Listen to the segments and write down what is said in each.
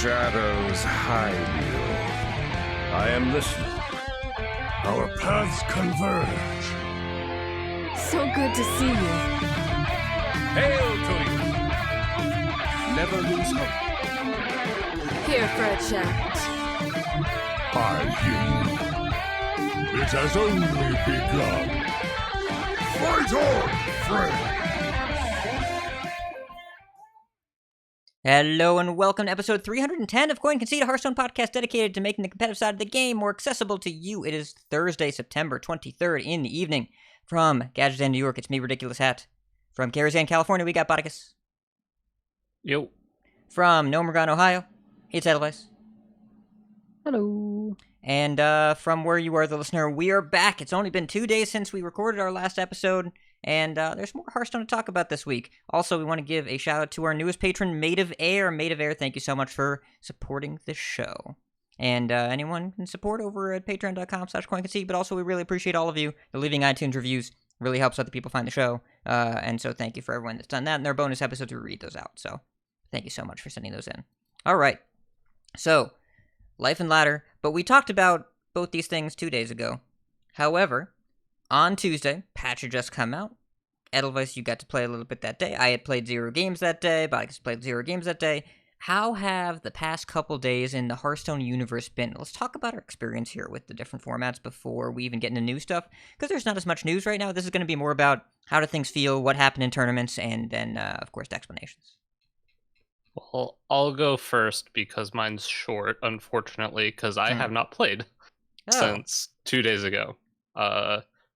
shadows hide you. I am listening. Our paths converge. So good to see you. Hail to you! Never lose hope. Here for a chat. I hear you. It has only begun. Fight on, friend! Hello and welcome to episode 310 of Concede, a Hearthstone podcast dedicated to making the competitive side of the game more accessible to you. It is Thursday, September 23rd in the evening. From Gadsden, New York, it's me, Ridiculous Hat. From Gary's California, we got Botticus. Yo. From Nomergon, Ohio, it's Edelweiss. Hello. And from where you are, the listener, we are back. It's only been 2 days since we recorded our last episode, and there's more Hearthstone to talk about this week. Also, we want to give a shout-out to our newest patron, Maid of Air. Maid of Air, thank you so much for supporting the show. And anyone can support over at patreon.com/CoinConcede, but also we really appreciate all of you. The leaving iTunes reviews really helps other people find the show, and so thank you for everyone that's done that. And there are bonus episodes, we read those out, so thank you so much for sending those in. All right, so Life and Ladder, but we talked about both these things 2 days ago. However, on Tuesday, patch had just come out. Edelweiss, you got to play a little bit that day. I had played 0 games that day. Botticus played 0 games that day. How have the past couple days in the Hearthstone universe been? Let's talk about our experience here with the different formats before we even get into new stuff, because there's not as much news right now. This is going to be more about how do things feel, what happened in tournaments, and then, of course, Decksplanations. Well, I'll go first because mine's short, unfortunately, because I have not played since 2 days ago.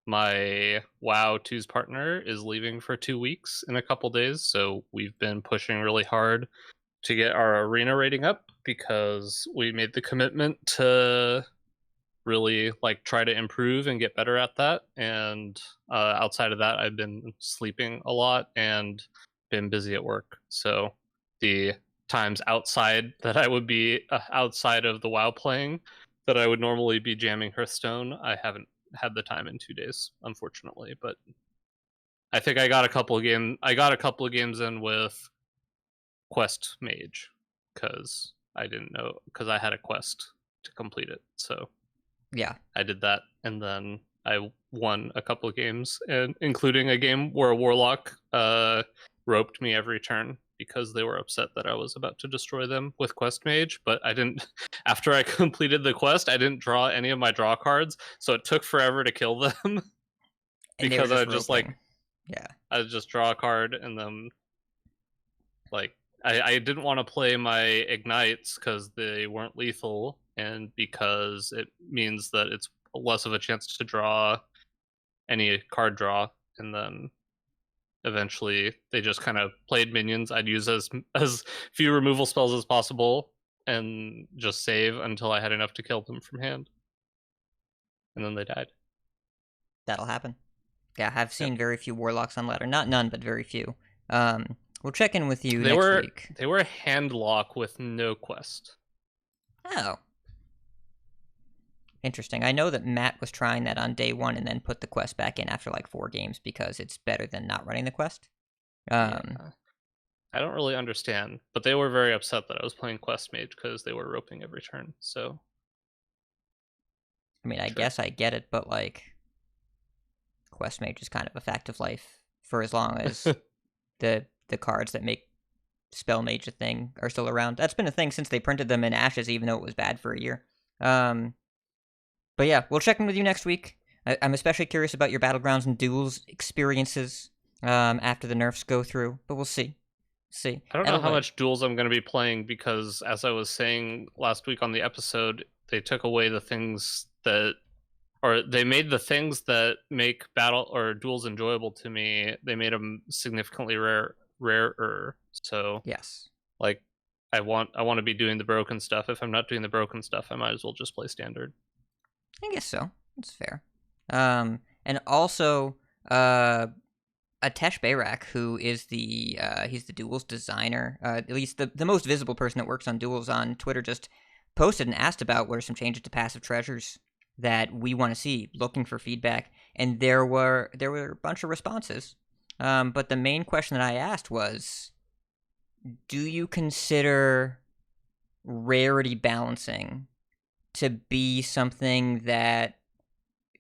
My WoW 2's partner is leaving for 2 weeks in a couple days, so we've been pushing really hard to get our arena rating up because we made the commitment to really try to improve and get better at that. And outside of that, I've been sleeping a lot and been busy at work. So the times outside that I would be outside of the WoW playing that I would normally be jamming Hearthstone, I haven't had the time in 2 days, unfortunately. But I think I got a couple of games in with Quest Mage because I didn't know, because I had a quest to complete it. So Yeah. I did that, and then I won a couple of games, and including a game where a Warlock roped me every turn because they were upset that I was about to destroy them with Quest Mage, but I didn't. After I completed the quest, I didn't draw any of my draw cards, so it took forever to kill them because I just I just draw a card and then I didn't want to play my ignites because they weren't lethal, and because it means that it's less of a chance to draw any card draw, and then eventually they just kind of played minions. I'd use as few removal spells as possible and just save until I had enough to kill them from hand, and then they died. That'll happen. Yeah, I've seen very few Warlocks on ladder. Not none, but very few. We'll check in with you next week. They were hand lock with no quest. Oh. Interesting. I know that Matt was trying that on day 1 and then put the quest back in after 4 games because it's better than not running the quest. I don't really understand, but they were very upset that I was playing Quest Mage because they were roping every turn. So, I mean, I guess I get it, but Quest Mage is kind of a fact of life for as long as the cards that make Spell Mage a thing are still around. That's been a thing since they printed them in Ashes, even though it was bad for a year. But yeah, we'll check in with you next week. I'm especially curious about your Battlegrounds and Duels experiences after the nerfs go through, but we'll see. I don't know how much Duels I'm going to be playing because, as I was saying last week on the episode, they took away the things that, or they made the things that make battle or Duels enjoyable to me, they made them significantly rarer. So yes, I want to be doing the broken stuff. If I'm not doing the broken stuff, I might as well just play standard. I guess so. That's fair. And also, Atesh Bayrak, who is he's the Duels designer, at least the most visible person that works on Duels on Twitter, just posted and asked about what are some changes to passive treasures that we want to see, looking for feedback, and there were a bunch of responses. But the main question that I asked was, do you consider rarity balancing to be something that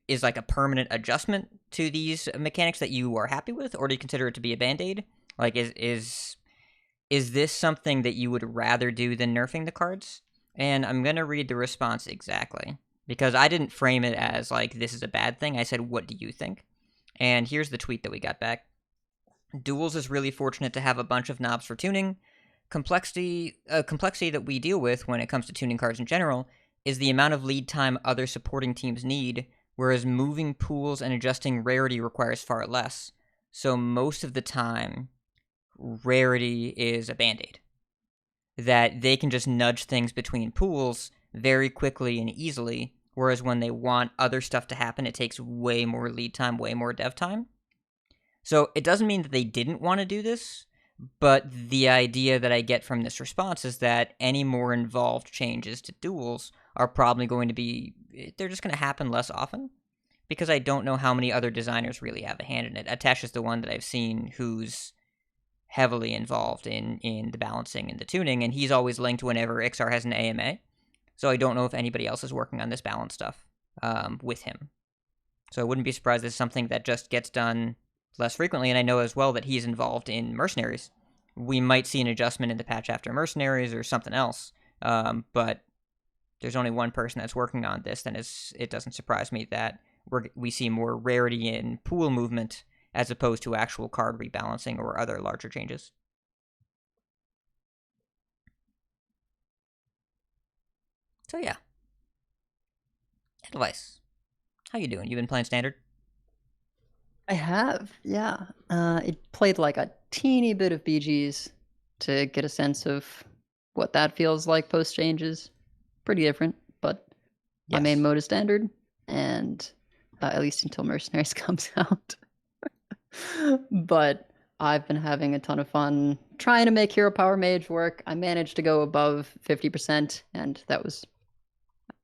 is like a permanent adjustment to these mechanics that you are happy with, or do you consider it to be a band-aid? Like, is this something that you would rather do than nerfing the cards? And I'm going to read the response exactly, because I didn't frame it as, like, this is a bad thing. I said, what do you think? And here's the tweet that we got back. Duels is really fortunate to have a bunch of knobs for tuning. Complexity that we deal with when it comes to tuning cards in general is the amount of lead time other supporting teams need, whereas moving pools and adjusting rarity requires far less. So most of the time, rarity is a band-aid. That they can just nudge things between pools very quickly and easily, whereas when they want other stuff to happen, it takes way more lead time, way more dev time. So it doesn't mean that they didn't want to do this, but the idea that I get from this response is that any more involved changes to duels are probably going to be, they're just going to happen less often, because I don't know how many other designers really have a hand in it. Atesh is the one that I've seen who's heavily involved in the balancing and the tuning, and he's always linked whenever Ixar has an AMA. So I don't know if anybody else is working on this balance stuff with him. So I wouldn't be surprised if it's something that just gets done less frequently, and I know as well that he's involved in Mercenaries. We might see an adjustment in the patch after Mercenaries or something else, but there's only one person that's working on this, then it doesn't surprise me that we see more rarity in pool movement as opposed to actual card rebalancing or other larger changes. So yeah. Advice. How you doing? You been playing Standard? I have, yeah. It played like a teeny bit of BGs to get a sense of what that feels like post changes. Pretty different, but my main mode is Standard, and at least until Mercenaries comes out. But I've been having a ton of fun trying to make Hero Power Mage work. I managed to go above 50%, and that was,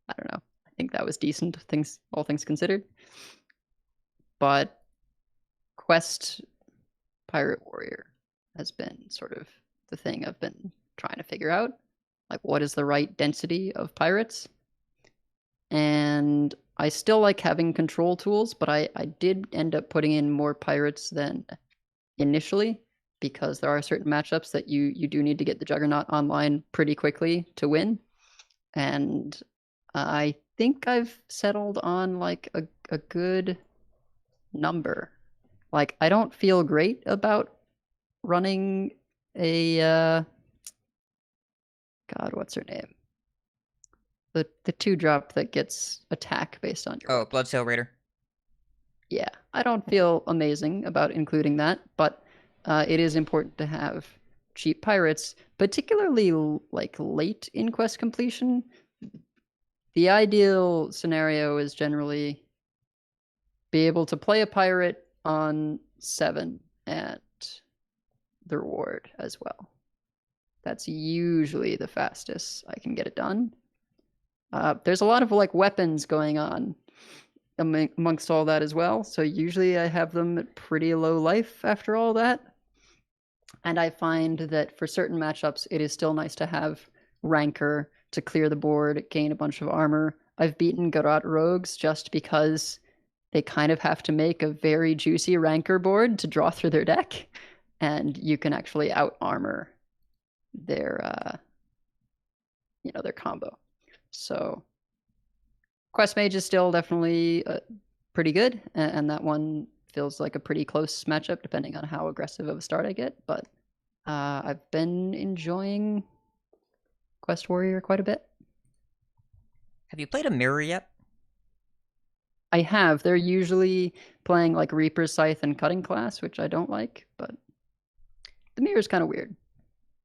I don't know, I think that was decent, all things considered. But Quest Pirate Warrior has been sort of the thing I've been trying to figure out. Like, what is the right density of pirates? And I still like having control tools, but I did end up putting in more pirates than initially, because there are certain matchups that you do need to get the Juggernaut online pretty quickly to win. And I think I've settled on like a good number. Like, I don't feel great about running a God, what's her name? The 2-drop that gets attack based on your Bloodsail Raider. Yeah, I don't feel amazing about including that, but it is important to have cheap pirates, particularly like late in quest completion. The ideal scenario is generally be able to play a pirate on 7 and the reward as well. That's usually the fastest I can get it done. There's a lot of like weapons going on amongst all that as well, so usually I have them at pretty low life after all that. And I find that for certain matchups, it is still nice to have Rancor to clear the board, gain a bunch of armor. I've beaten Garrote Rogues just because they kind of have to make a very juicy Rancor board to draw through their deck, and you can actually out-armor their their combo. So Quest Mage is still definitely pretty good, and that one feels like a pretty close matchup depending on how aggressive of a start I get, but I've been enjoying Quest Warrior quite a bit. Have you played a mirror yet? I have. They're usually playing like Reaper's Scythe and Cutting Class, which I don't like, but the mirror is kind of weird.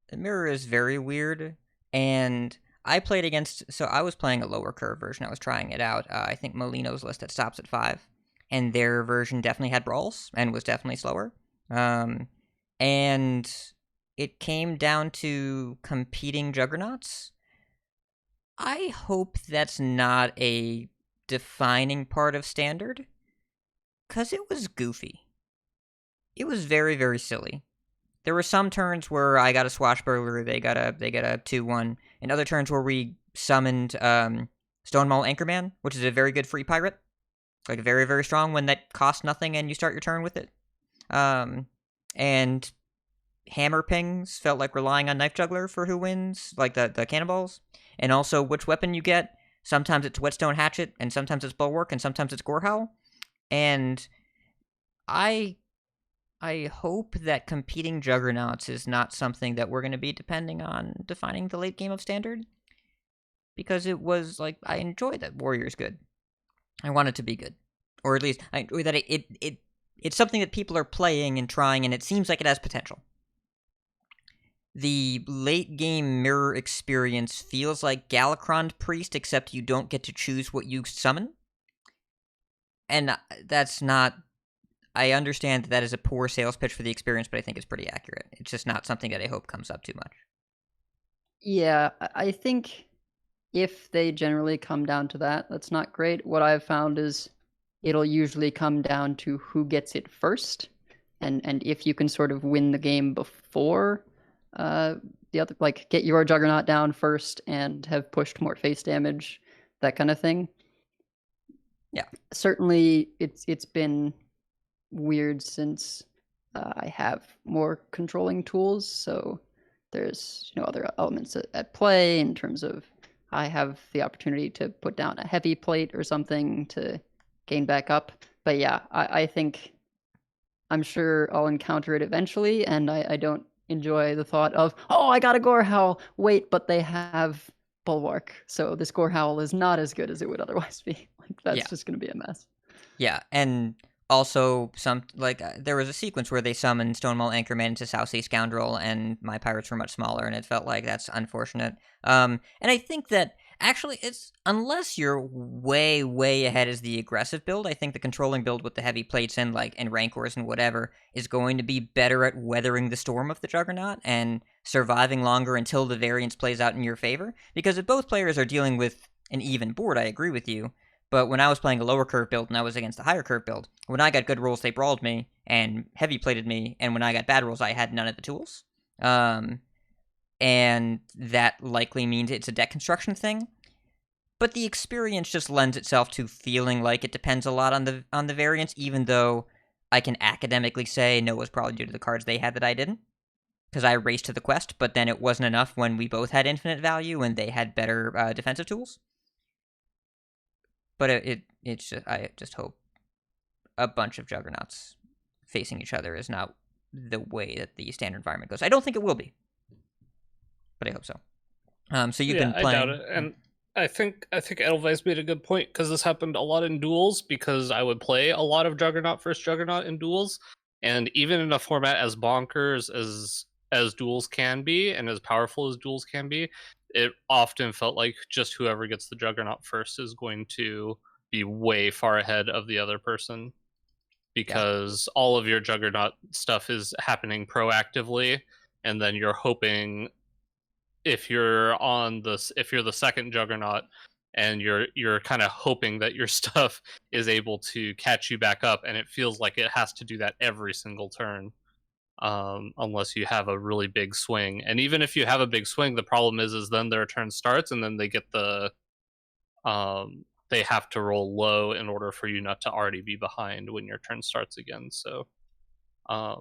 The mirror is very weird, and I played against, so I was playing a lower curve version. I was trying it out. I think Molino's list that stops at 5, and their version definitely had brawls and was definitely slower. And it came down to competing juggernauts. I hope that's not a defining part of Standard, because it was goofy. It was very, very silly. there were some turns where I got a Swashbuckler, they got a 2/1, and other turns where we summoned Stonemaul Anchorman, which is a very good free pirate, like very, very strong when that costs nothing and you start your turn with it. And hammer pings felt like relying on Knife Juggler for who wins, like the cannonballs, and also which weapon you get. Sometimes it's Whetstone Hatchet, and sometimes it's Bulwark, and sometimes it's Gorehowl. And I hope that competing Juggernauts is not something that we're going to be depending on defining the late game of Standard, because it was like, I enjoy that Warrior's good. I want it to be good, or at least I enjoy that it's something that people are playing and trying, and it seems like it has potential. The late game mirror experience feels like Galakron Priest, except you don't get to choose what you summon. And that's not... I understand that is a poor sales pitch for the experience, but I think it's pretty accurate. It's just not something that I hope comes up too much. Yeah, I think if they generally come down to that, that's not great. What I've found is it'll usually come down to who gets it first, and if you can sort of win the game before the other, like get your Juggernaut down first and have pushed more face damage, that kind of thing. Yeah, certainly it's been weird since I have more controlling tools, so there's other elements at play in terms of I have the opportunity to put down a heavy plate or something to gain back up. But yeah, I think I'm sure I'll encounter it eventually, and I don't enjoy the thought of, oh, I got a Gorehowl, wait, but they have Bulwark, so this Gorehowl is not as good as it would otherwise be. Like, that's just going to be a mess. Yeah, and also there was a sequence where they summoned Stonemaul Anchorman into Southsea Scoundrel, and my pirates were much smaller, and it felt like that's unfortunate. And I think that actually it's, unless you're way, way ahead as the aggressive build, I think the controlling build with the heavy plates and Rancors and whatever is going to be better at weathering the storm of the Juggernaut and surviving longer until the variance plays out in your favor. Because if both players are dealing with an even board, I agree with you. But when I was playing a lower curve build and I was against a higher curve build, when I got good rolls, they brawled me and heavy plated me, and when I got bad rolls, I had none of the tools. And that likely means it's a deck construction thing. But the experience just lends itself to feeling like it depends a lot on the variance, even though I can academically say no, it was probably due to the cards they had that I didn't, because I raced to the quest, but then it wasn't enough when we both had infinite value and they had better defensive tools. But I just hope a bunch of Juggernauts facing each other is not the way that the standard environment goes. I don't think it will be, but I hope so. So you've been playing. I doubt it, and I think Edelweiss made a good point, because this happened a lot in duels, because I would play a lot of Juggernaut versus Juggernaut in duels, and even in a format as bonkers as duels can be, and as powerful as duels can be, it often felt like just whoever gets the Juggernaut first is going to be way far ahead of the other person, because all of your Juggernaut stuff is happening proactively, and then you're hoping, if you're the second Juggernaut, and you're kind of hoping that your stuff is able to catch you back up, and it feels like it has to do that every single turn. Unless you have a really big swing. And even if you have a big swing, the problem is then their turn starts, and then they get they have to roll low in order for you not to already be behind when your turn starts again. So, yeah.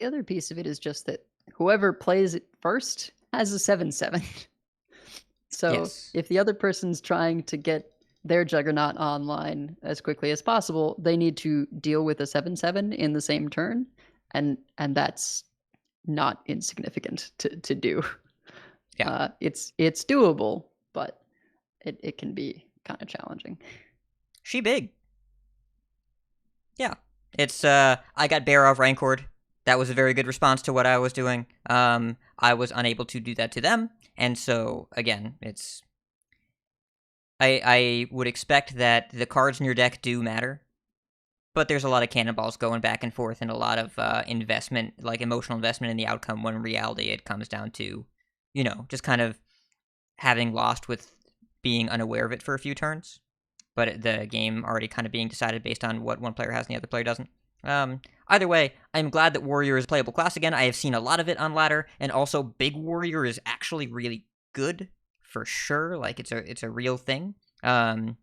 The other piece of it is just that whoever plays it first has a 7/7. So if the other person's trying to get their Juggernaut online as quickly as possible, they need to deal with a 7/7 in the same turn. And that's not insignificant to do. Yeah, it's doable, but it can be kind of challenging. She big. Yeah, it's I got Barov Rancored. That was a very good response to what I was doing. I was unable to do that to them, and so again, it's I would expect that the cards in your deck do matter. But there's a lot of cannonballs going back and forth, and a lot of investment, like emotional investment in the outcome, when in reality it comes down to, just kind of having lost with being unaware of it for a few turns, but the game already kind of being decided based on what one player has and the other player doesn't. Either way, I'm glad that Warrior is a playable class again. I have seen a lot of it on ladder, and also Big Warrior is actually really good for sure. Like it's a real thing. There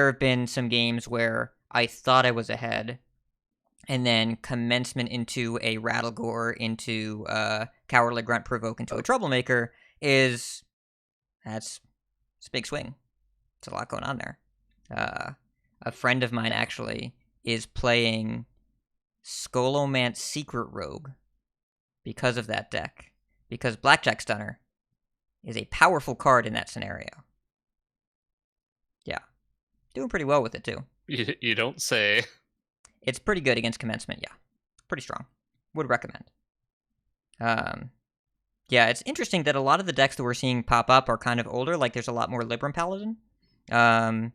have been some games where I thought I was ahead, and then commencement into a Rattlegore, into Cowardly Grunt Provoke, into a Troublemaker it's a big swing. It's a lot going on there. A friend of mine actually is playing Skolomance Secret Rogue because of that deck. Because Blackjack Stunner is a powerful card in that scenario. Yeah. Doing pretty well with it, too. You don't say. It's pretty good against commencement, yeah. Pretty strong. Would recommend. Yeah, it's interesting that a lot of the decks that we're seeing pop up are kind of older. Like, there's a lot more Libram Paladin. And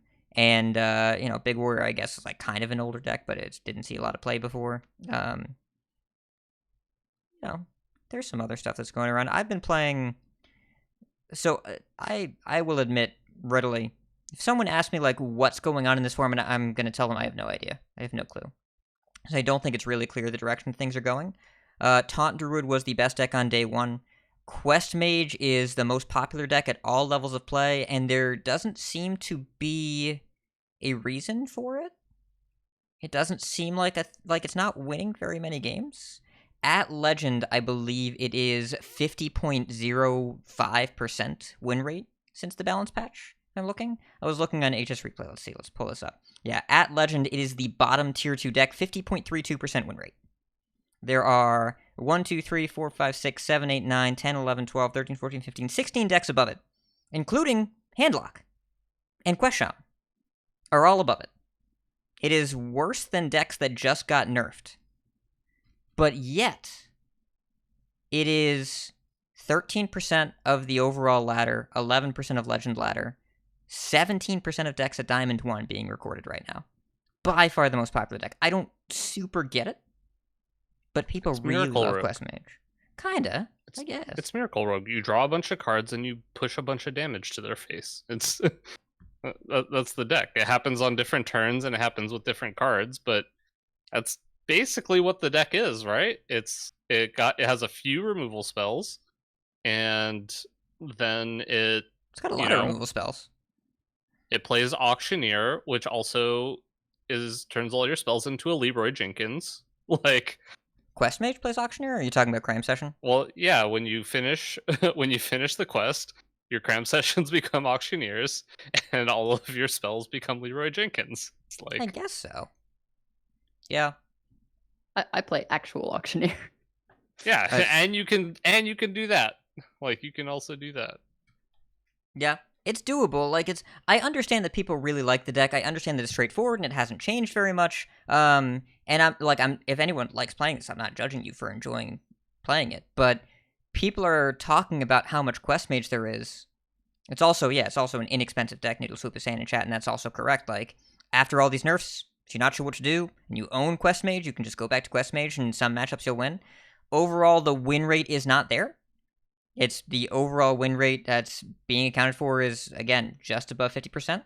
Big Warrior, I guess, is like kind of an older deck, but it didn't see a lot of play before. There's some other stuff that's going around. I've been playing... So, I will admit readily, if someone asks me, like, what's going on in this format, I'm going to tell them I have no idea. I have no clue. So I don't think it's really clear the direction things are going. Taunt Druid was the best deck on day one. Quest Mage is the most popular deck at all levels of play, and there doesn't seem to be a reason for it. It doesn't seem like it's not winning very many games. At Legend, I believe it is 50.05% win rate since the balance patch. I'm looking. I was looking on HS Replay. Let's see. Let's pull this up. Yeah, at Legend, it is the bottom tier 2 deck, 50.32% win rate. There are 1, 2, 3, 4, 5, 6, 7, 8, 9, 10, 11, 12, 13, 14, 15, 16 decks above it, including Handlock and Quest Shaman, are all above it. It is worse than decks that just got nerfed. But yet, it is 13% of the overall ladder, 11% of Legend ladder, 17% of decks at Diamond 1 being recorded right now. By far the most popular deck. I don't super get it, but people really love Quest Mage. Kinda, I guess. It's Miracle Rogue. You draw a bunch of cards and you push a bunch of damage to their face. It's that's the deck. It happens on different turns and it happens with different cards, but that's basically what the deck is, right? It has a few removal spells, and then it's got a lot of removal spells. It plays Auctioneer, which also turns all your spells into a Leroy Jenkins. Like, Quest Mage plays Auctioneer, or are you talking about Cram Session? Well, yeah, when you finish the quest, your Cram Sessions become Auctioneers, and all of your spells become Leroy Jenkins. It's like, I guess so. Yeah. I play actual Auctioneer. Yeah, and you can do that. Like, you can also do that. Yeah, it's doable. Like, I understand that people really like the deck. I understand that it's straightforward and it hasn't changed very much. And if anyone likes playing this, I'm not judging you for enjoying playing it. But people are talking about how much Quest Mage there is. It's also an inexpensive deck. Noodle Swoop is saying in chat, and that's also correct. Like, after all these nerfs, if you're not sure what to do, and you own Quest Mage, you can just go back to Quest Mage, and in some matchups you'll win. Overall, the win rate is not there. It's the overall win rate that's being accounted for is, again, just above 50%.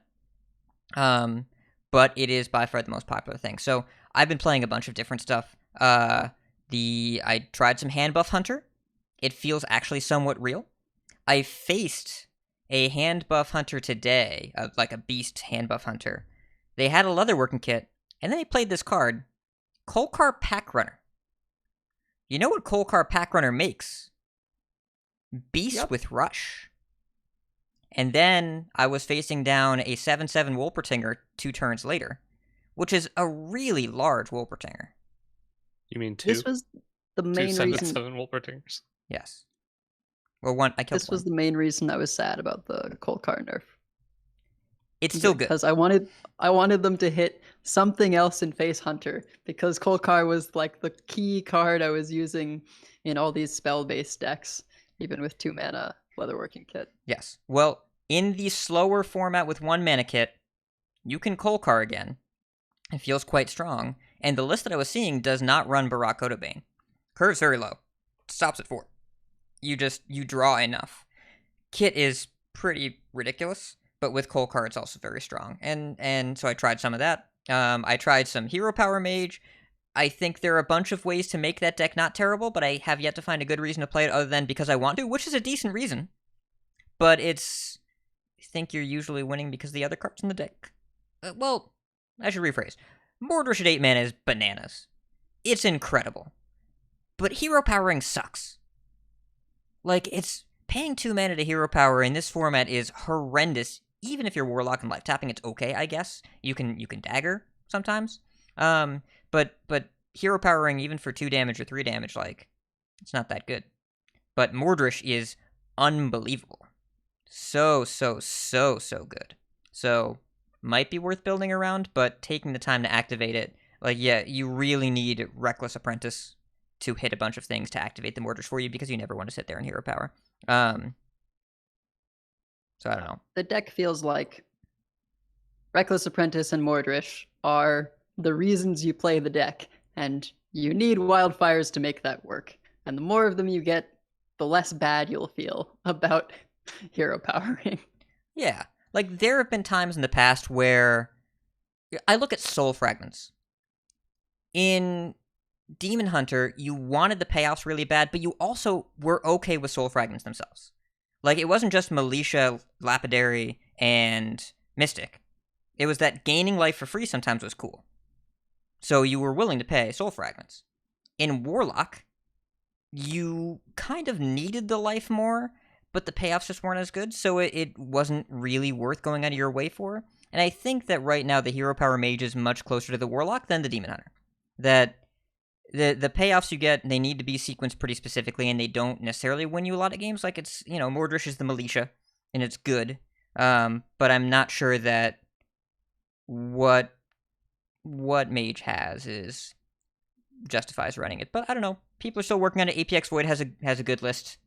But it is by far the most popular thing. So I've been playing a bunch of different stuff. I tried some Hand Buff Hunter. It feels actually somewhat real. I faced a Hand Buff Hunter today, like a Beast Hand Buff Hunter. They had a leatherworking kit, and then they played this card, Kolkar Pack Runner. You know what Kolkar Pack Runner makes? Beast with Rush. And then I was facing down a 7/7 Wolpertinger 2 turns later, which is a really large Wolpertinger. You mean 2? This was the main reason. 7/7 Wolpertingers. Yes. Well, one. I killed This was the main reason I was sad about the Kolkar nerf. It's still good because I wanted them to hit something else in Face Hunter, because Kolkar was like the key card I was using in all these spell-based decks, even with 2 mana leatherworking kit. Yes. Well, in the slower format with 1 mana kit, you can Kolkar again. It feels quite strong, and the list that I was seeing does not run Barak Otobane. Curve's very low. It stops at 4. You draw enough. Kit is pretty ridiculous, but with Kolkar it's also very strong. And so I tried some of that. I tried some Hero Power Mage. I think there are a bunch of ways to make that deck not terrible, but I have yet to find a good reason to play it other than because I want to, which is a decent reason. But I think you're usually winning because the other cards in the deck. Well, I should rephrase. Mordresh at 8 mana is bananas. It's incredible. But hero powering sucks. Like, it's paying 2 mana to hero power in this format is horrendous. Even if you're Warlock and life tapping, it's okay, I guess. You can dagger sometimes. But hero powering even for 2 damage or 3 damage, like, it's not that good. But Mordresh is unbelievable. So good. So, might be worth building around, but taking the time to activate it, like, yeah, you really need Reckless Apprentice to hit a bunch of things to activate the Mordresh for you, because you never want to sit there in hero power. So I don't know. The deck feels like Reckless Apprentice and Mordresh are the reasons you play the deck, and you need Wildfires to make that work. And the more of them you get, the less bad you'll feel about hero powering. Yeah. Like, there have been times in the past where I look at Soul Fragments. In Demon Hunter, you wanted the payoffs really bad, but you also were okay with Soul Fragments themselves. Like, it wasn't just Militia, Lapidary, and Mystic. It was that gaining life for free sometimes was cool. So you were willing to pay Soul Fragments. In Warlock, you kind of needed the life more, but the payoffs just weren't as good, so it wasn't really worth going out of your way for. And I think that right now the Hero Power Mage is much closer to the Warlock than the Demon Hunter. That the payoffs you get, they need to be sequenced pretty specifically, and they don't necessarily win you a lot of games. Like, it's, Mordresh is the Militia, and it's good. But I'm not sure that what Mage has justifies running it. But I don't know. People are still working on it. APX Void has a good list.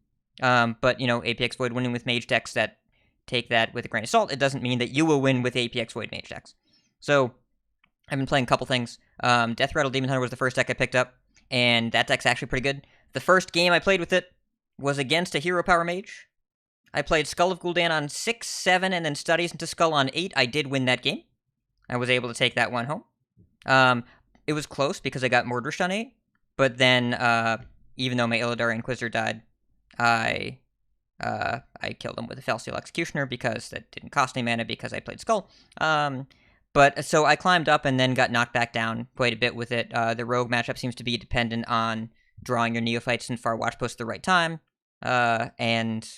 But, APX Void winning with Mage decks that take that with a grain of salt, it doesn't mean that you will win with APX Void Mage decks. So, I've been playing a couple things. Death Rattle Demon Hunter was the first deck I picked up, and that deck's actually pretty good. The first game I played with it was against a Hero Power Mage. I played Skull of Gul'dan on 6, 7, and then Studies into Skull on 8. I did win that game. I was able to take that one home. It was close because I got Mordresh on 8, but then, even though my Illidari Inquisitor died, I killed him with a Felsteel Executioner because that didn't cost any mana because I played Skull. But so I climbed up and then got knocked back down quite a bit with it. The Rogue matchup seems to be dependent on drawing your Neophytes and Far Watch Post at the right time. And,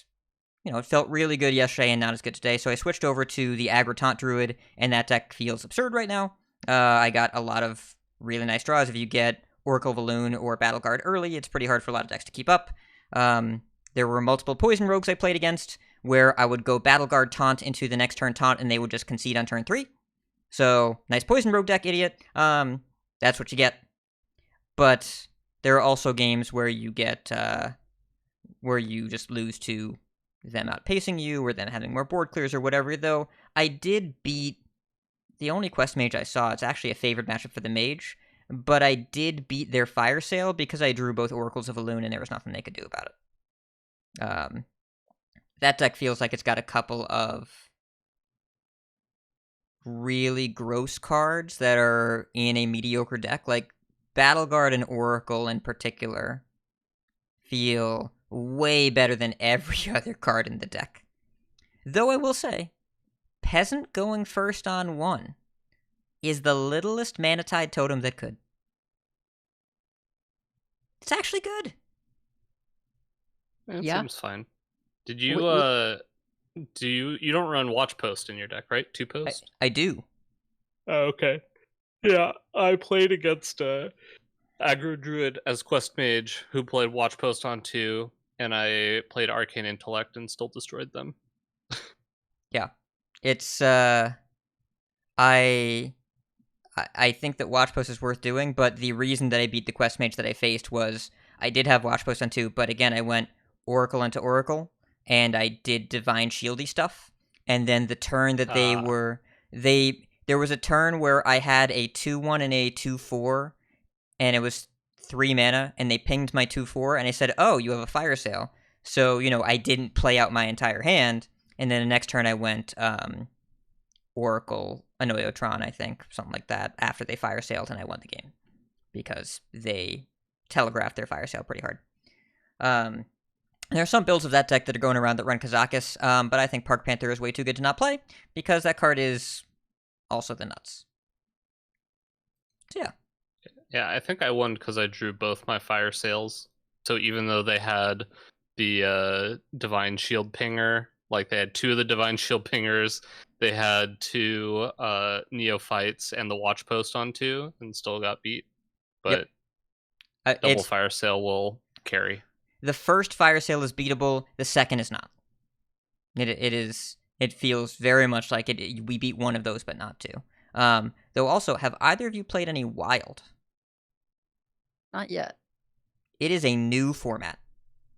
it felt really good yesterday and not as good today. So I switched over to the Aggro Taunt Druid, and that deck feels absurd right now. I got a lot of really nice draws. If you get Oracle Valoon or Battle Guard early, it's pretty hard for a lot of decks to keep up. There were multiple Poison Rogues I played against where I would go Battle Guard Taunt into the next turn Taunt, and they would just concede on turn 3. So, nice Poison Rogue deck, idiot. That's what you get. But there are also games where you get, where you just lose to them outpacing you, or them having more board clears, or whatever, though I did beat the only Quest Mage I saw. It's actually a favored matchup for the Mage, but I did beat their Fire Sale because I drew both Oracles of Elune, and there was nothing they could do about it. That deck feels like it's got a couple of really gross cards that are in a mediocre deck, like Battle Guard and Oracle in particular feel way better than every other card in the deck. Though I will say, Peasant going first on 1 is the littlest Mana Tide totem that could. It's actually good. It Yeah. seems fine. Did you you don't run Watch Post in your deck, right? 2 post? I do. Oh, okay. Yeah, I played against Aggro Druid as Quest Mage who played Watch Post on 2, and I played Arcane Intellect and still destroyed them. Yeah. It's I think that Watch Post is worth doing, but the reason that I beat the Quest Mage that I faced was I did have Watch Post on 2, but again I went Oracle into Oracle, and I did Divine Shieldy stuff, and then the turn that there was a turn where I had a 2-1 and a 2-4, and it was 3 mana, and they pinged my 2-4, and I said, oh, you have a Fire Sale. So, I didn't play out my entire hand, and then the next turn I went Oracle a Noyotron, I think, something like that, after they fire sailed, and I won the game because they telegraphed their fire sale pretty hard. There are some builds of that deck that are going around that run Kazakis, but I think Park Panther is way too good to not play because that card is also the nuts. So yeah. Yeah, I think I won because I drew both my fire sales. So even though they had the Divine Shield Pinger, like they had 2 of the Divine Shield Pingers, they had 2 Neophytes and the Watch Post on 2, and still got beat. But double fire sale will carry. The first fire sale is beatable. The second is not. It feels very much like it. We beat one of those, but not 2. Though also, have either of you played any Wild? Not yet. It is a new format.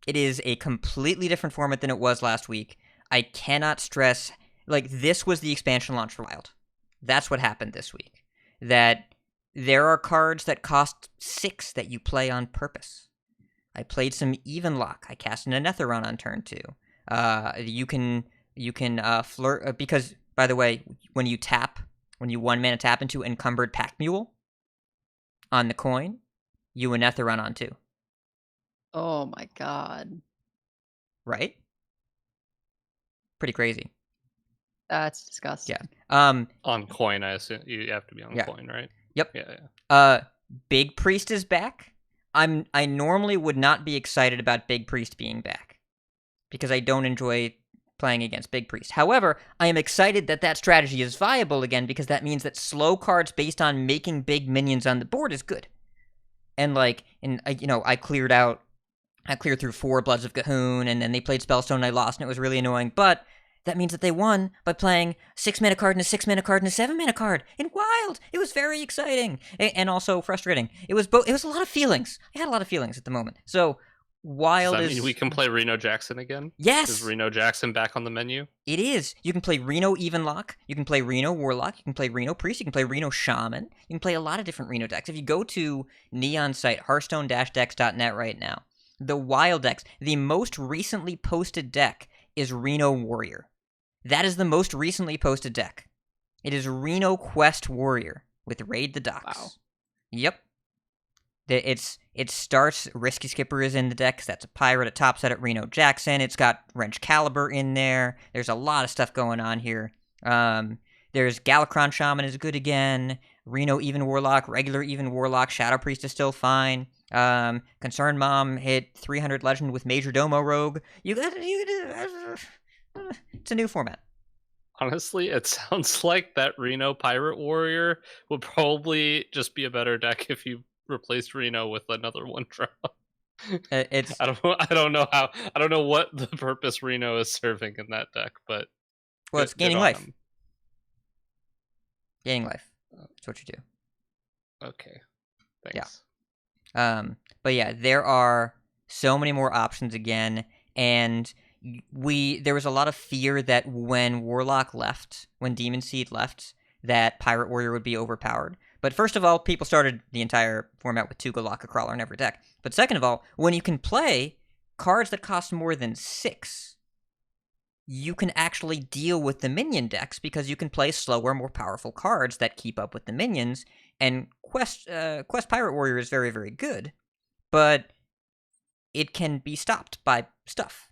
It is a completely different format than it was last week. I cannot stress, like, this was the expansion launch for Wild. That's what happened this week. That there are cards that cost 6 that you play on purpose. I played some Even Lock. I cast an Anetheron on turn 2. You can flirt, because, by the way, when you 1-mana tap into Encumbered Pack Mule on the coin, you Anetheron on 2. Oh my god. Right? Pretty crazy. That's disgusting. Yeah. On coin, I assume you have to be on coin, right? Yep. Yeah. Big Priest is back. I normally would not be excited about Big Priest being back because I don't enjoy playing against Big Priest. However, I am excited that that strategy is viable again because that means that slow cards based on making big minions on the board is good. And I cleared through 4 Bloods of Gahoon, and then they played Spellstone, and I lost, and it was really annoying. But that means that they won by playing 6-mana card and a 6-mana card and a 7-mana card in Wild. It was very exciting and also frustrating. It was both. It was a lot of feelings. I had a lot of feelings at the moment. So Wild Does that mean we can play Reno Jackson again? Yes. Is Reno Jackson back on the menu? It is. You can play Reno Evenlock. You can play Reno Warlock. You can play Reno Priest. You can play Reno Shaman. You can play a lot of different Reno decks. If you go to Neon's site, hearthstone-decks.net right now, the Wild decks, the most recently posted deck is Reno Warrior. That is the most recently posted deck. It is Reno Quest Warrior with Raid the Docks. Wow. Yep. It starts, Risky Skipper is in the deck, 'cause that's a pirate. It tops out at Reno Jackson. It's got Wrench Caliber in there. There's a lot of stuff going on here. There's Galakron Shaman is good again. Reno Even Warlock, regular Even Warlock. Shadow Priest is still fine. Concerned Mom hit 300 Legend with Major Domo Rogue. It's a new format. Honestly, it sounds like that Reno Pirate Warrior would probably just be a better deck if you replaced Reno with another 1-drop. It's I don't know what the purpose Reno is serving in that deck, but it's gaining life. Gaining life. That's what you do. Okay. Thanks. Yeah. But yeah, there are so many more options again, and there was a lot of fear that when Warlock left, when Demon Seed left, that Pirate Warrior would be overpowered. But first of all, people started the entire format with 2 Galaka Crawler in every deck. But second of all, when you can play cards that cost more than 6, you can actually deal with the minion decks because you can play slower, more powerful cards that keep up with the minions. And Quest Pirate Warrior is very, very good, but it can be stopped by stuff.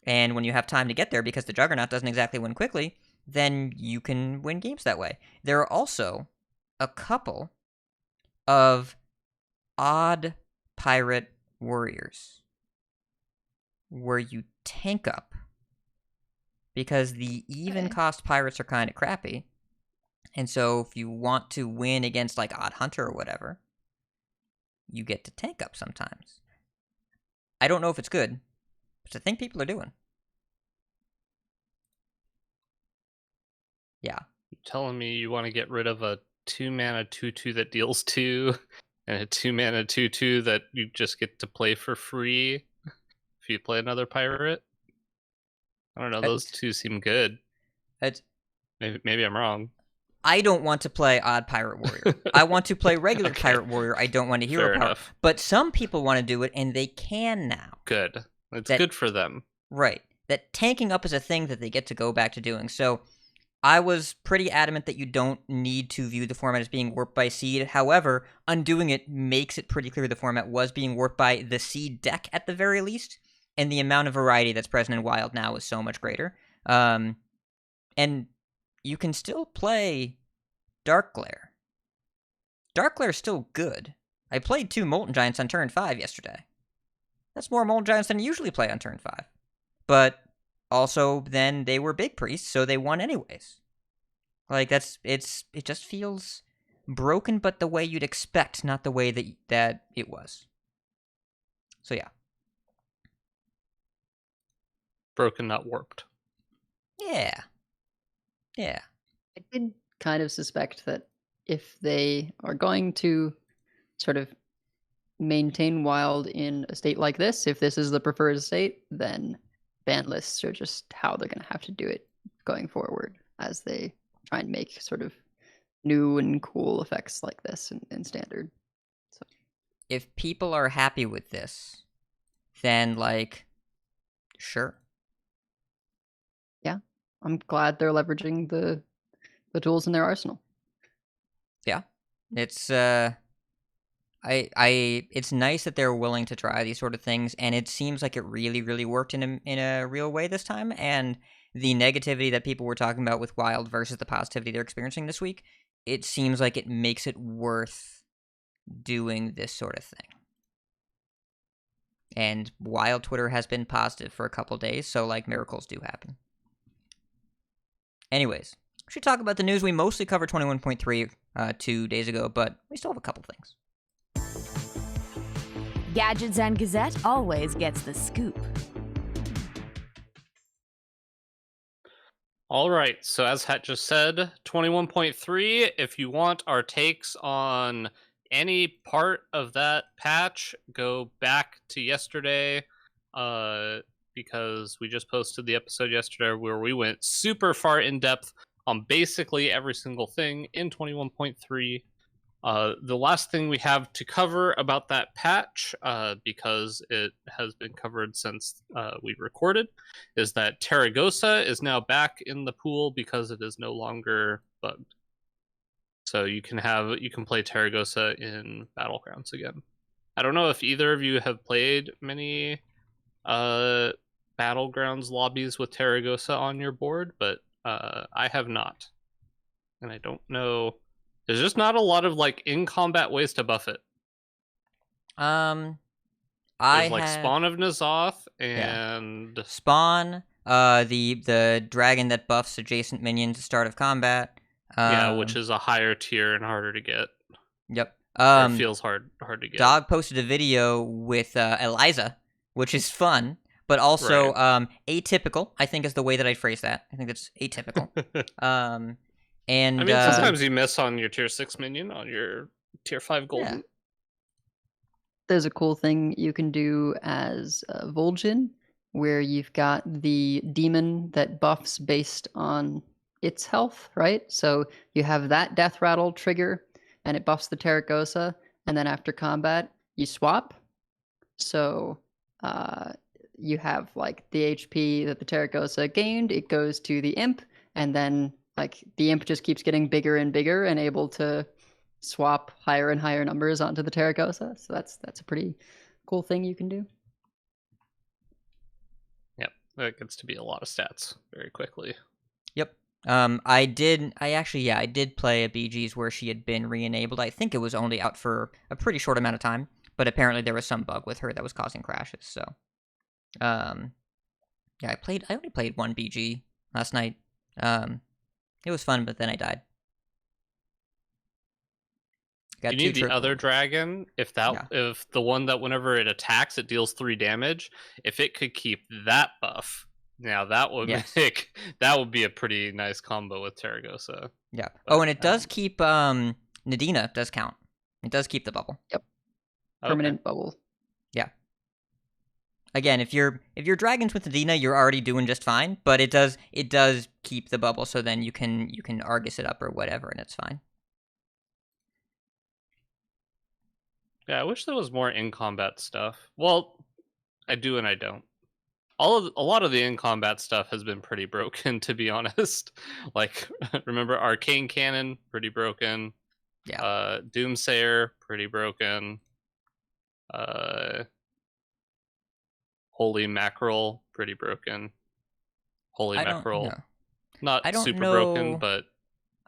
And when you have time to get there, because the Juggernaut doesn't exactly win quickly, then you can win games that way. There are also a couple of odd Pirate Warriors where you tank up because the even cost pirates are kind of crappy. And so if you want to win against like Odd Hunter or whatever, you get to tank up sometimes. I don't know if it's good, but I think people are doing. Yeah. You're telling me you want to get rid of a 2-mana 2/2 that deals 2 and a 2-mana 2/2 that you just get to play for free if you play another pirate? I don't know, those two seem good. Maybe I'm wrong. I don't want to play Odd Pirate Warrior. I want to play regular Pirate Warrior. I don't want to Hero Power. Enough. But some people want to do it, and they can now. Good. It's good for them. Right. That tanking up is a thing that they get to go back to doing. So I was pretty adamant that you don't need to view the format as being warped by Seed. However, undoing it makes it pretty clear the format was being warped by the Seed deck at the very least, and the amount of variety that's present in Wild now is so much greater. And you can still play Dark Glare. Dark Glare is still good. I played 2 Molten Giants on turn 5 yesterday. That's more Molten Giants than I usually play on turn 5. But also, then they were big priests, so they won anyways. Like, it just feels broken, but the way you'd expect, not the way that it was. So yeah. Broken, not warped. Yeah. I did kind of suspect that if they are going to sort of maintain Wild in a state like this, if this is the preferred state, then ban lists are just how they're going to have to do it going forward as they try and make sort of new and cool effects like this in Standard. So if people are happy with this, then, like, sure. Yeah, I'm glad they're leveraging the tools in their arsenal. Yeah, it's it's nice that they're willing to try these sort of things, and it seems like it really, really worked in a real way this time. And the negativity that people were talking about with Wild versus the positivity they're experiencing this week, it seems like it makes it worth doing this sort of thing. And Wild Twitter has been positive for a couple days, so, like, miracles do happen. Anyways, we should talk about the news. We mostly covered 21.3 2 days ago, but we still have a couple things. Gadgets and Gazette always gets the scoop. All right, so as Hat just said, 21.3, if you want our takes on any part of that patch, go back to yesterday, because we just posted the episode yesterday where we went super far in depth on basically every single thing in 21.3. The last thing we have to cover about that patch, because it has been covered since we recorded, is that Terragosa is now back in the pool because it is no longer bugged. So you can play Terragosa in Battlegrounds again. I don't know if either of you have played many Battlegrounds lobbies with Terragosa on your board, but I have not, and I don't know. There's just not a lot of, like, in combat ways to buff it. There's Spawn of N'Zoth and Spawn, the dragon that buffs adjacent minions at start of combat. Which is a higher tier and harder to get. Yep. It feels hard to get. Dog posted a video with Eliza, which is fun, but also atypical, I think is the way that I'd phrase that. I think it's atypical. And I mean, sometimes you miss on your tier 6 minion, on your tier 5 golden. Yeah. There's a cool thing you can do as Vol'jin, where you've got the demon that buffs based on its health, right? So you have that death rattle trigger, and it buffs the Terragosa, and then after combat, you swap. So you have, like, the HP that the Terragosa gained, it goes to the imp, and then, like, the imp just keeps getting bigger and bigger and able to swap higher and higher numbers onto the Terragosa. So that's a pretty cool thing you can do. Yep, that gets to be a lot of stats very quickly. Yep. I did play a BG's where she had been re-enabled. I think it was only out for a pretty short amount of time, but apparently there was some bug with her that was causing crashes. So, I only played one BG last night. It was fun, but then I died. You need the other dragon. If the one that whenever it attacks, it deals 3 damage. If it could keep that buff, now that would be a pretty nice combo with Terragosa. Yeah. But, and it does keep Nadina does count. It does keep the bubble. Yep. Permanent bubble. Yeah. Again, if you're dragons with Nadina, you're already doing just fine. But it does keep the bubble, so then you can Argus it up or whatever, and it's fine. Yeah, I wish there was more in combat stuff. Well, I do and I don't. a lot of the in combat stuff has been pretty broken, to be honest. Like, remember Arcane Cannon, pretty broken. Yeah. Doomsayer, pretty broken. Holy Mackerel, pretty broken. Holy Mackerel, not I don't super know. broken, but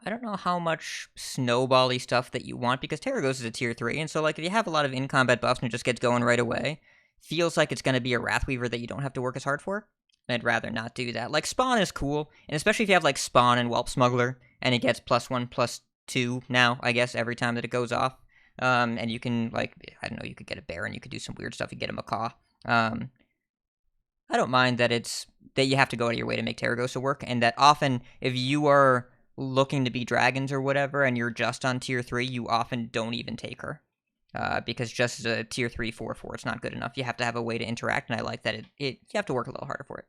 I don't know how much snowbally stuff that you want, because Terragos is a tier 3, and so like if you have a lot of in-combat buffs and it just gets going right away, feels like it's going to be a Wrathweaver that you don't have to work as hard for. I'd rather not do that. Like, Spawn is cool, and especially if you have like Spawn and Whelp Smuggler, and it gets +1/+2 now, I guess, every time that it goes off. And you can, like, I don't know, you could get a Baron, you could do some weird stuff, you get a Macaw. I don't mind that that you have to go out of your way to make Terragosa work, and that often, if you are looking to be dragons or whatever, and you're just on tier 3, you often don't even take her. Because just as a tier 3 4/4, it's not good enough. You have to have a way to interact, and I like that you have to work a little harder for it.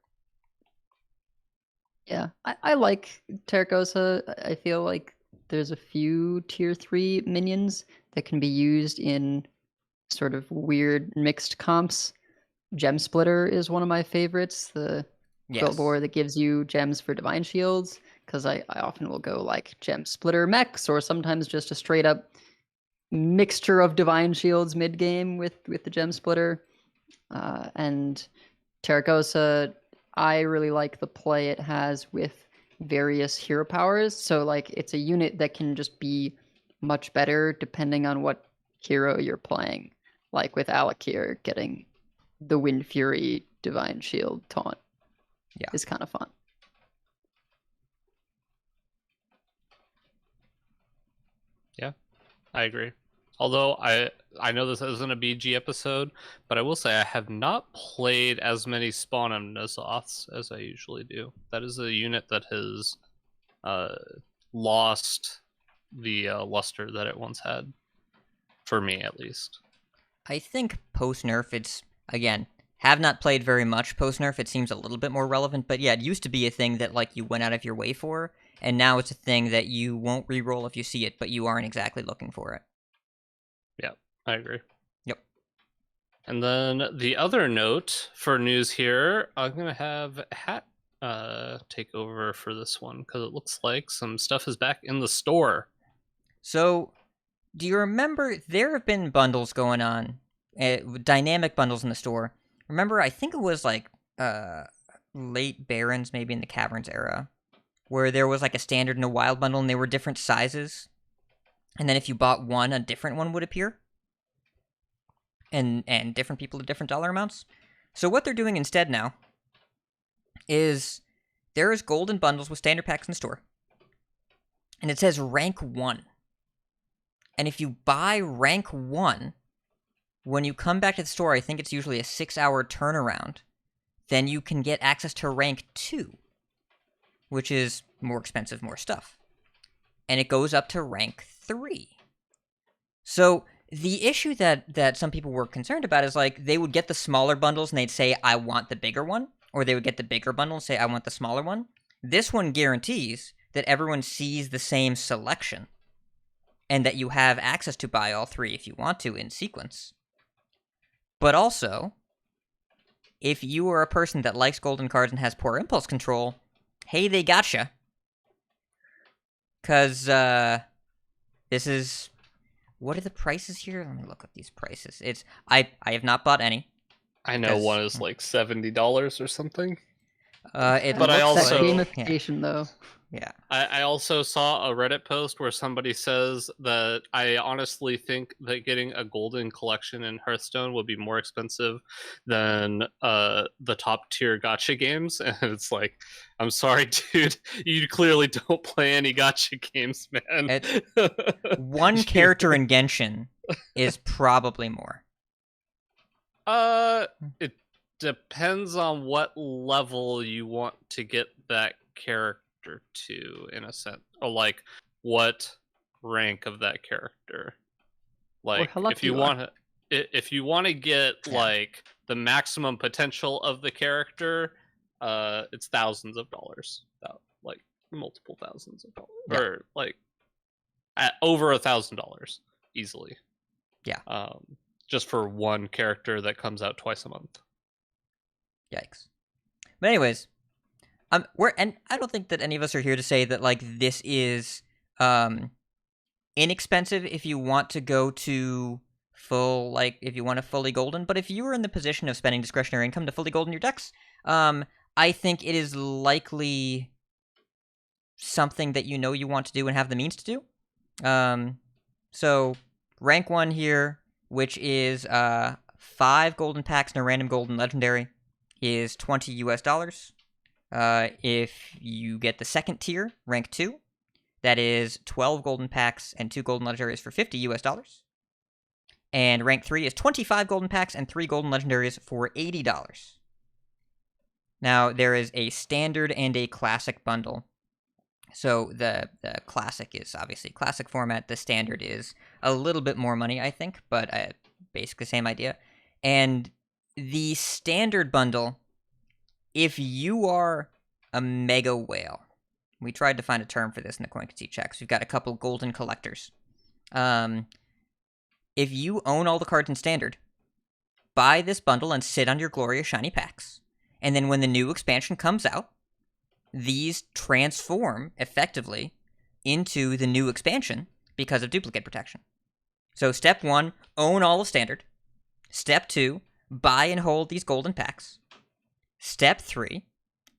Yeah, I like Terracosa. I feel like there's a few tier 3 minions that can be used in sort of weird mixed comps. Gem Splitter is one of my favorites. The quilt boar that gives you gems for divine shields, because I often will go like Gem Splitter mechs, or sometimes just a straight up mixture of divine shields mid game with the Gem Splitter. And Terracosa, I really like the play it has with various hero powers. So like it's a unit that can just be much better depending on what hero you're playing. Like with Alakir getting the Wind Fury Divine Shield taunt. Yeah. Is kind of fun. Yeah, I agree. Although I know this isn't a BG episode, but I will say I have not played as many Spawn and N'Zoths as I usually do. That is a unit that has lost the luster that it once had, for me at least. I think post-nerf, it's, again, have not played very much post-nerf, it seems a little bit more relevant, but yeah, it used to be a thing that like you went out of your way for, and now it's a thing that you won't reroll if you see it, but you aren't exactly looking for it. Yeah, I agree. Yep. And then the other note for news here, I'm going to have Hat take over for this one, because it looks like some stuff is back in the store. So, do you remember, there have been bundles going on, dynamic bundles in the store. Remember, I think it was like late Barons, maybe in the Caverns era, where there was like a standard and a wild bundle, and they were different sizes. And then if you bought one, a different one would appear. And different people at different dollar amounts. So what they're doing instead now is there is golden bundles with standard packs in the store. And it says rank 1. And if you buy rank 1, when you come back to the store, I think it's usually a 6-hour turnaround, then you can get access to rank 2, which is more expensive, more stuff. And it goes up to rank 3. So the issue that some people were concerned about is like they would get the smaller bundles and they'd say, I want the bigger one. Or they would get the bigger bundle and say, I want the smaller one. This one guarantees that everyone sees the same selection and that you have access to buy all 3 if you want to in sequence. But also, if you are a person that likes golden cards and has poor impulse control, hey, they gotcha. Because this is... What are the prices here? Let me look up these prices. I have not bought any. I know one is like $70 or something. But I also... gamification, though. Yeah. I also saw a Reddit post where somebody says that I honestly think that getting a golden collection in Hearthstone would be more expensive than the top tier gacha games. And it's like, I'm sorry, dude, you clearly don't play any gacha games, man. One character in Genshin is probably more. It depends on what level you want to get that character to, in a sense, or like what rank of that character. Like if you want to get like the maximum potential of the character, it's thousands of dollars, like multiple thousands of dollars, or like at over $1,000 easily. Just for one character that comes out twice a month. Yikes. But anyways, and I don't think that any of us are here to say that like this is inexpensive if you want to go to full, like if you want a fully golden. But if you are in the position of spending discretionary income to fully golden your decks, I think it is likely something that you know you want to do and have the means to do. So rank 1 here, which is 5 golden packs and a random golden legendary, is $20 US. If you get the second tier, rank 2, that is 12 golden packs and 2 golden legendaries for $50 US. And rank 3 is 25 golden packs and 3 golden legendaries for $80. Now, there is a standard and a classic bundle. So the classic is obviously classic format. The standard is a little bit more money, I think, but basically the same idea. And the standard bundle, if you are a mega whale, we tried to find a term for this in the Concede checks. We've got a couple golden collectors. If you own all the cards in standard, buy this bundle and sit on your glorious shiny packs. And then when the new expansion comes out, these transform effectively into the new expansion because of duplicate protection. So step 1, own all of standard. Step 2, buy and hold these golden packs. Step 3,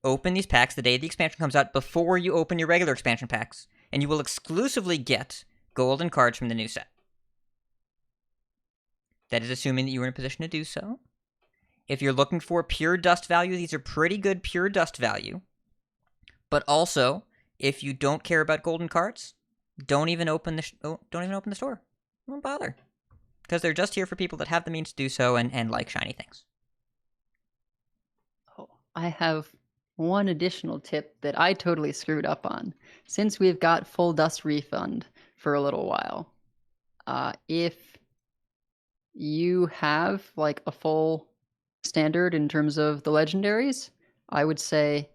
open these packs the day the expansion comes out before you open your regular expansion packs, and you will exclusively get golden cards from the new set. That is assuming that you are in a position to do so. If you're looking for pure dust value, these are pretty good pure dust value. But also, if you don't care about golden cards, don't even open the store. Don't bother, because they're just here for people that have the means to do so and like shiny things. Oh, I have one additional tip that I totally screwed up on. Since we've got full dust refund for a little while, if you have like a full standard in terms of the legendaries, I would say,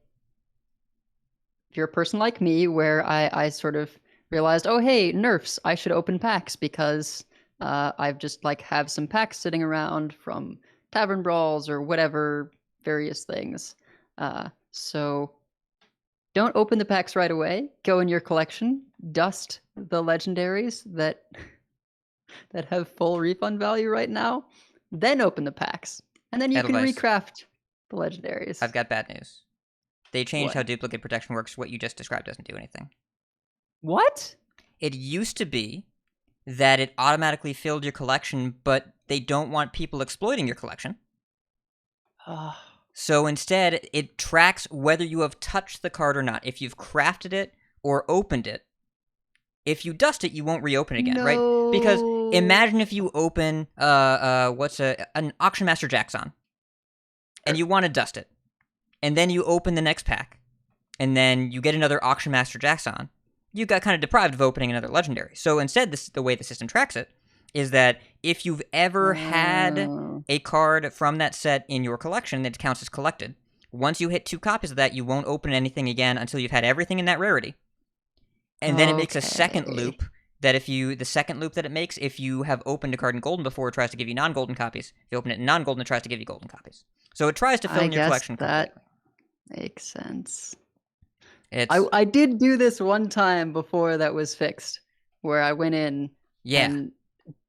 if you're a person like me, where I sort of realized, oh, hey, nerfs, I should open packs because I've just like have some packs sitting around from Tavern Brawls or whatever, various things. So don't open the packs right away. Go in your collection, dust the legendaries that have full refund value right now, then open the packs. And then you can recraft the legendaries. I've got bad news. They changed What? how duplicate protection works. What you just described doesn't do anything. What? It used to be that it automatically filled your collection, but they don't want people exploiting your collection. So instead, it tracks whether you have touched the card or not, if you've crafted it or opened it. If you dust it, you won't reopen it again, right? Because imagine if you open an Auction Master Jackson, and you want to dust it. And then you open the next pack, and then you get another Auction Master Jackson. You got kind of deprived of opening another legendary. So instead, the way the system tracks it is that if you've ever had a card from that set in your collection that counts as collected, once you hit 2 copies of that, you won't open anything again until you've had everything in that rarity. And then it makes a second loop that the second loop that it makes, if you have opened a card in golden before, it tries to give you non-golden copies. If you open it in non-golden, it tries to give you golden copies. So it tries to fill in your collection completely. Makes sense. I did do this one time before that was fixed, where I went in and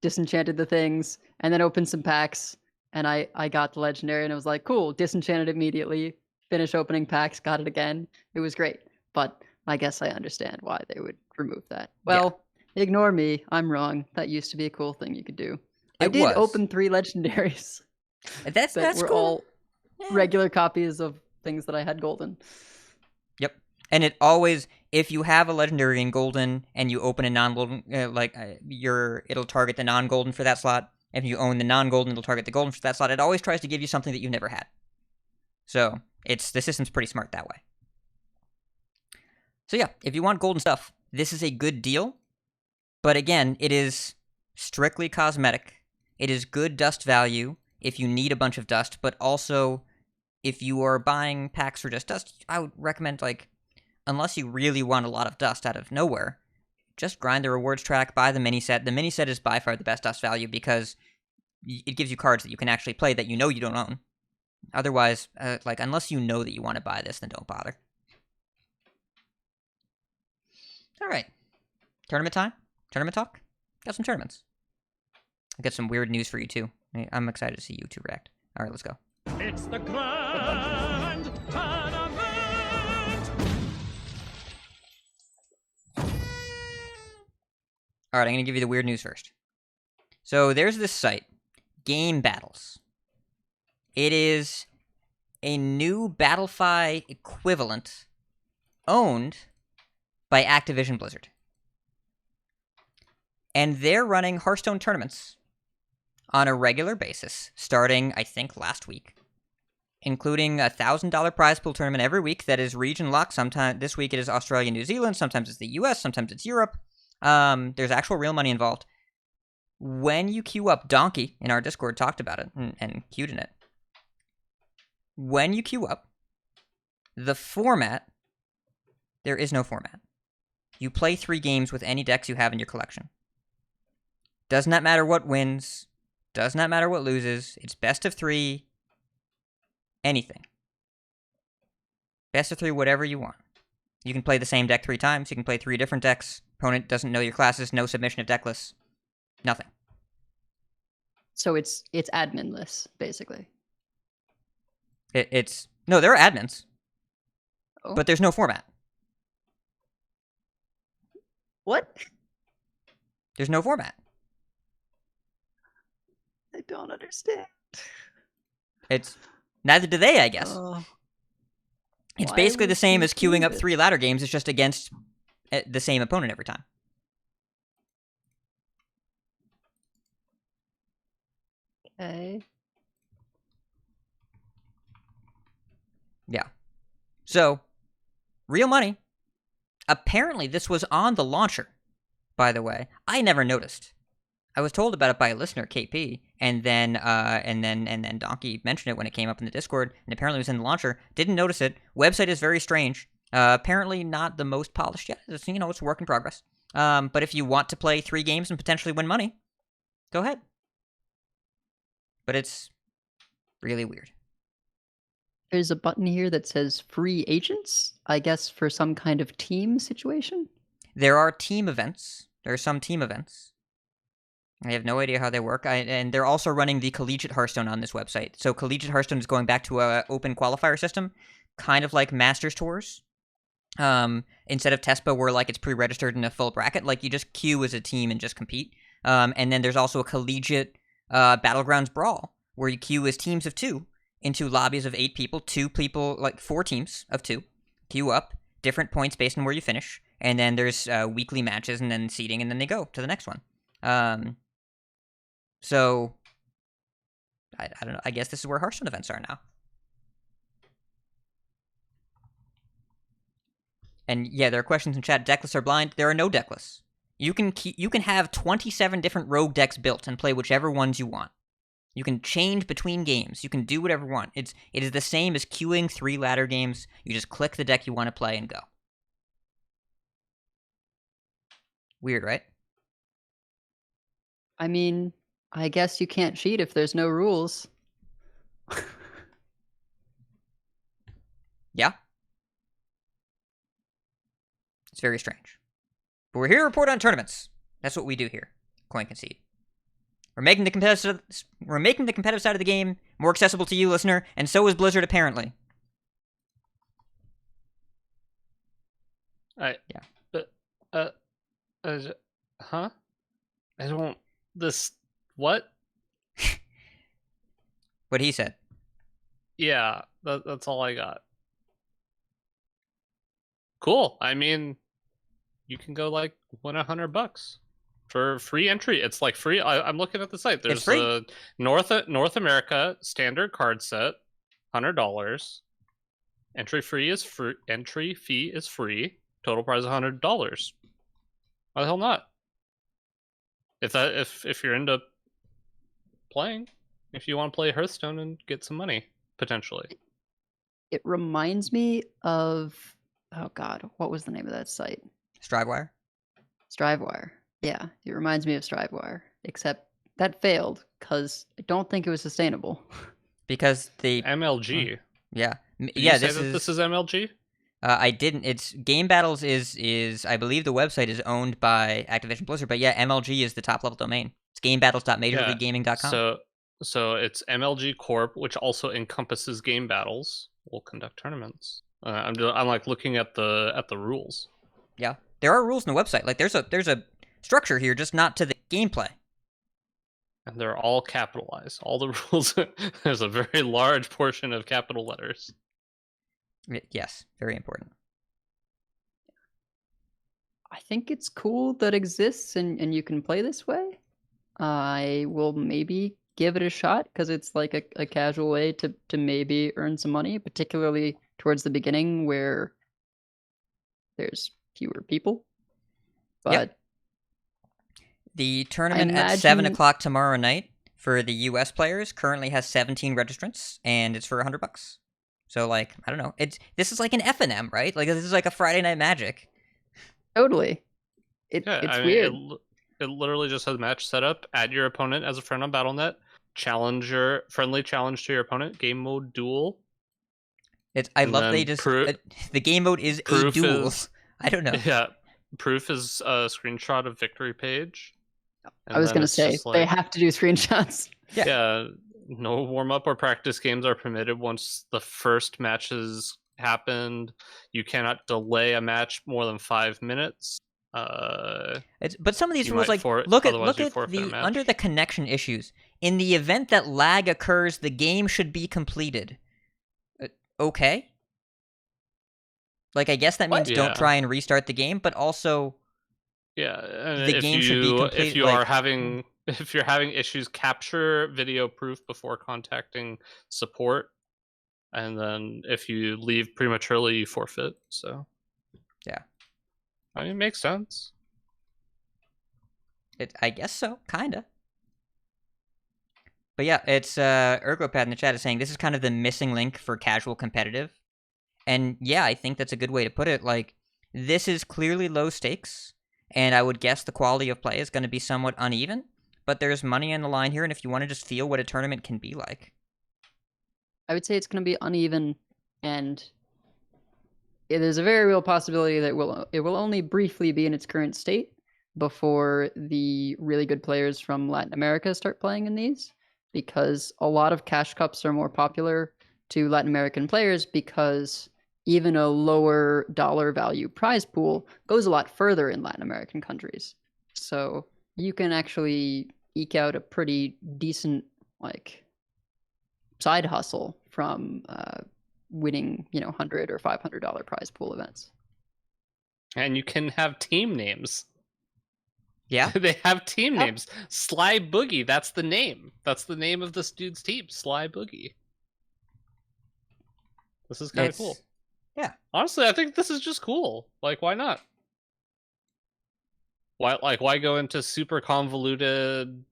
disenchanted the things, and then opened some packs, and I got the legendary, and it was like, cool, disenchanted immediately, finish opening packs, got it again. It was great, but I guess I understand why they would remove that. Well, ignore me, I'm wrong. That used to be a cool thing you could do. I did open 3 legendaries. That's were cool. All regular copies of things that I had golden. Yep. And it always, if you have a legendary in golden and you open a non-golden, it'll target the non-golden for that slot. If you own the non-golden, it'll target the golden for that slot. It always tries to give you something that you've never had. So the system's pretty smart that way. So yeah, if you want golden stuff, this is a good deal. But again, it is strictly cosmetic. It is good dust value if you need a bunch of dust, but also if you are buying packs for just dust, I would recommend, unless you really want a lot of dust out of nowhere, just grind the rewards track, buy the mini set. The mini set is by far the best dust value because it gives you cards that you can actually play that you know you don't own. Otherwise, unless you know that you want to buy this, then don't bother. All right. Tournament time? Tournament talk? Got some tournaments. I got some weird news for you, too. I'm excited to see you two react. All right, let's go. It's the grand tournament. All right, I'm going to give you the weird news first. So there's this site, Gamebattles. It is a new Battlefy equivalent owned by Activision Blizzard. And they're running Hearthstone tournaments on a regular basis, starting, I think, last week, including a $1,000 prize pool tournament every week that is region locked. Sometimes this week it is Australia, New Zealand. Sometimes it's the US. Sometimes it's Europe. There's actual real money involved. When you queue up, Donkey in our Discord talked about it and queued in it. When you queue up, the format, there is no format. You play 3 games with any decks you have in your collection. Does not matter what wins. Does not matter what loses. It's best of 3. Anything. Best of 3, whatever you want. You can play the same deck 3 times. You can play 3 different decks. Opponent doesn't know your classes. No submission of deck lists. Nothing. So it's adminless, basically. It's no, there are admins, Oh. but there's no format. What? There's no format. I don't understand. It's neither do they, I guess. It's Why basically the would same you as queuing do up this? 3 ladder games. It's just against the same opponent every time. Okay. Yeah. So, real money. Apparently, this was on the launcher, by the way. I never noticed. I was told about it by a listener, KP, and then Donkey mentioned it when it came up in the Discord, and apparently it was in the launcher. Didn't notice it. Website is very strange. Apparently not the most polished yet. It's a work in progress. But if you want to play 3 games and potentially win money, go ahead. But it's really weird. There's a button here that says free agents, I guess for some kind of team situation. There are team events. There are some team events. I have no idea how they work. And they're also running the Collegiate Hearthstone on this website. So Collegiate Hearthstone is going back to a open qualifier system, kind of like Masters Tours. Instead of TESPA where it's pre-registered in a full bracket, you just queue as a team and just compete. And then there's also a Collegiate Battlegrounds Brawl where you queue as teams of 2 into lobbies of 8 people, 2 people, 4 teams of 2, queue up, different points based on where you finish, and then there's weekly matches and then seeding, and then they go to the next one. So, I don't know, I guess this is where Hearthstone events are now. And yeah, there are questions in chat, deck lists are blind. There are no deck lists. You can have 27 different rogue decks built and play whichever ones you want. You can change between games. You can do whatever you want. It is the same as queuing 3 ladder games. You just click the deck you want to play and go. Weird, right? I mean, I guess you can't cheat if there's no rules. Yeah. It's very strange. But we're here to report on tournaments. That's what we do here. Concede. We're making the competitive side of the game more accessible to you, listener, and so is Blizzard apparently. Huh? I don't. This what? What he said. Yeah, that's all I got. Cool. I mean, you can go win $100 for free entry. It's free. I'm looking at the site. There's a North America standard card set, $100. Entry fee is free. Total prize $100. Why the hell not? If you're into playing, if you want to play Hearthstone and get some money potentially. It reminds me of, oh god, what was the name of that site? Strivewire? Strivewire. Yeah, it reminds me of Strivewire, except that failed because I don't think it was sustainable. because they MLG. yeah Did yeah you say this that is this is MLG? I didn't. It's Game Battles is I believe the website is owned by Activision Blizzard, but yeah, MLG is the top level domain. It's gamebattles.majorleaguegaming.com. So it's MLG Corp, which also encompasses Game Battles. Will conduct tournaments. I'm like looking at the rules. Yeah, there are rules on the website. Like there's a structure here, just not to the gameplay. And they're all capitalized. All the rules. There's a very large portion of capital letters. Yes, very important. I think it's cool that exists and you can play this way. I will maybe give it a shot because it's like a casual way to maybe earn some money, particularly towards the beginning where there's fewer people. But yep. The tournament at 7 o'clock tomorrow night for the US players currently has 17 registrants, and it's for $100. So, like, I don't know. This is like an F&M, right? Like, this is like a Friday Night Magic. Totally. It's weird. It literally just has match setup. Add your opponent as a friend on BattleNet. Friendly challenge to your opponent. Game mode duel. I love they just the game mode is a duel. I don't know. Yeah, proof is a screenshot of victory page. I was gonna say they have to do screenshots. Yeah. No warm-up or practice games are permitted once the first matches happened. You cannot delay a match more than 5 minutes. But some of these rules, like, look at the under the connection issues. In the event that lag occurs, the game should be completed. Okay. Like, I guess that means don't try and restart the game, but also the game should be completed. If you're having issues, capture video proof before contacting support, and then if you leave prematurely, you forfeit. So, yeah, I mean, it makes sense. I guess so, kinda. But yeah, it's Ergopad in the chat is saying this is kind of the missing link for casual competitive, and yeah, I think that's a good way to put it. Like, this is clearly low stakes, and I would guess the quality of play is going to be somewhat uneven. But there's money on the line here, and if you want to just feel what a tournament can be like, I would say it's going to be uneven, and it is a very real possibility that it will only briefly be in its current state before the really good players from Latin America start playing in these, because a lot of cash cups are more popular to Latin American players because even a lower dollar value prize pool goes a lot further in Latin American countries. So you can actually eke out a pretty decent like side hustle from winning, $100 or $500 prize pool events. And you can have team names. Yeah, they have team names. Sly Boogie. That's the name. That's the name of this dude's team. Sly Boogie. This is kind of cool. Yeah. Honestly, I think this is just cool. Like, why not? Why go into super convoluted,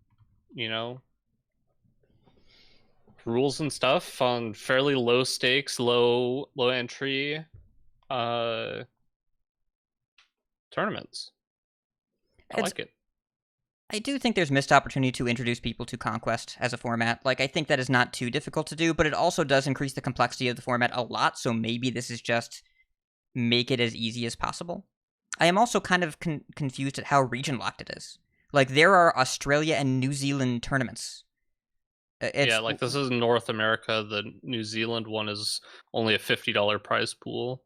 rules and stuff on fairly low stakes, low entry tournaments? I like it. I do think there's missed opportunity to introduce people to Conquest as a format. Like, I think that is not too difficult to do, but it also does increase the complexity of the format a lot, so maybe this is just make it as easy as possible. I am also kind of confused at how region-locked it is. Like, there are Australia and New Zealand tournaments. This is North America. The New Zealand one is only a $50 prize pool.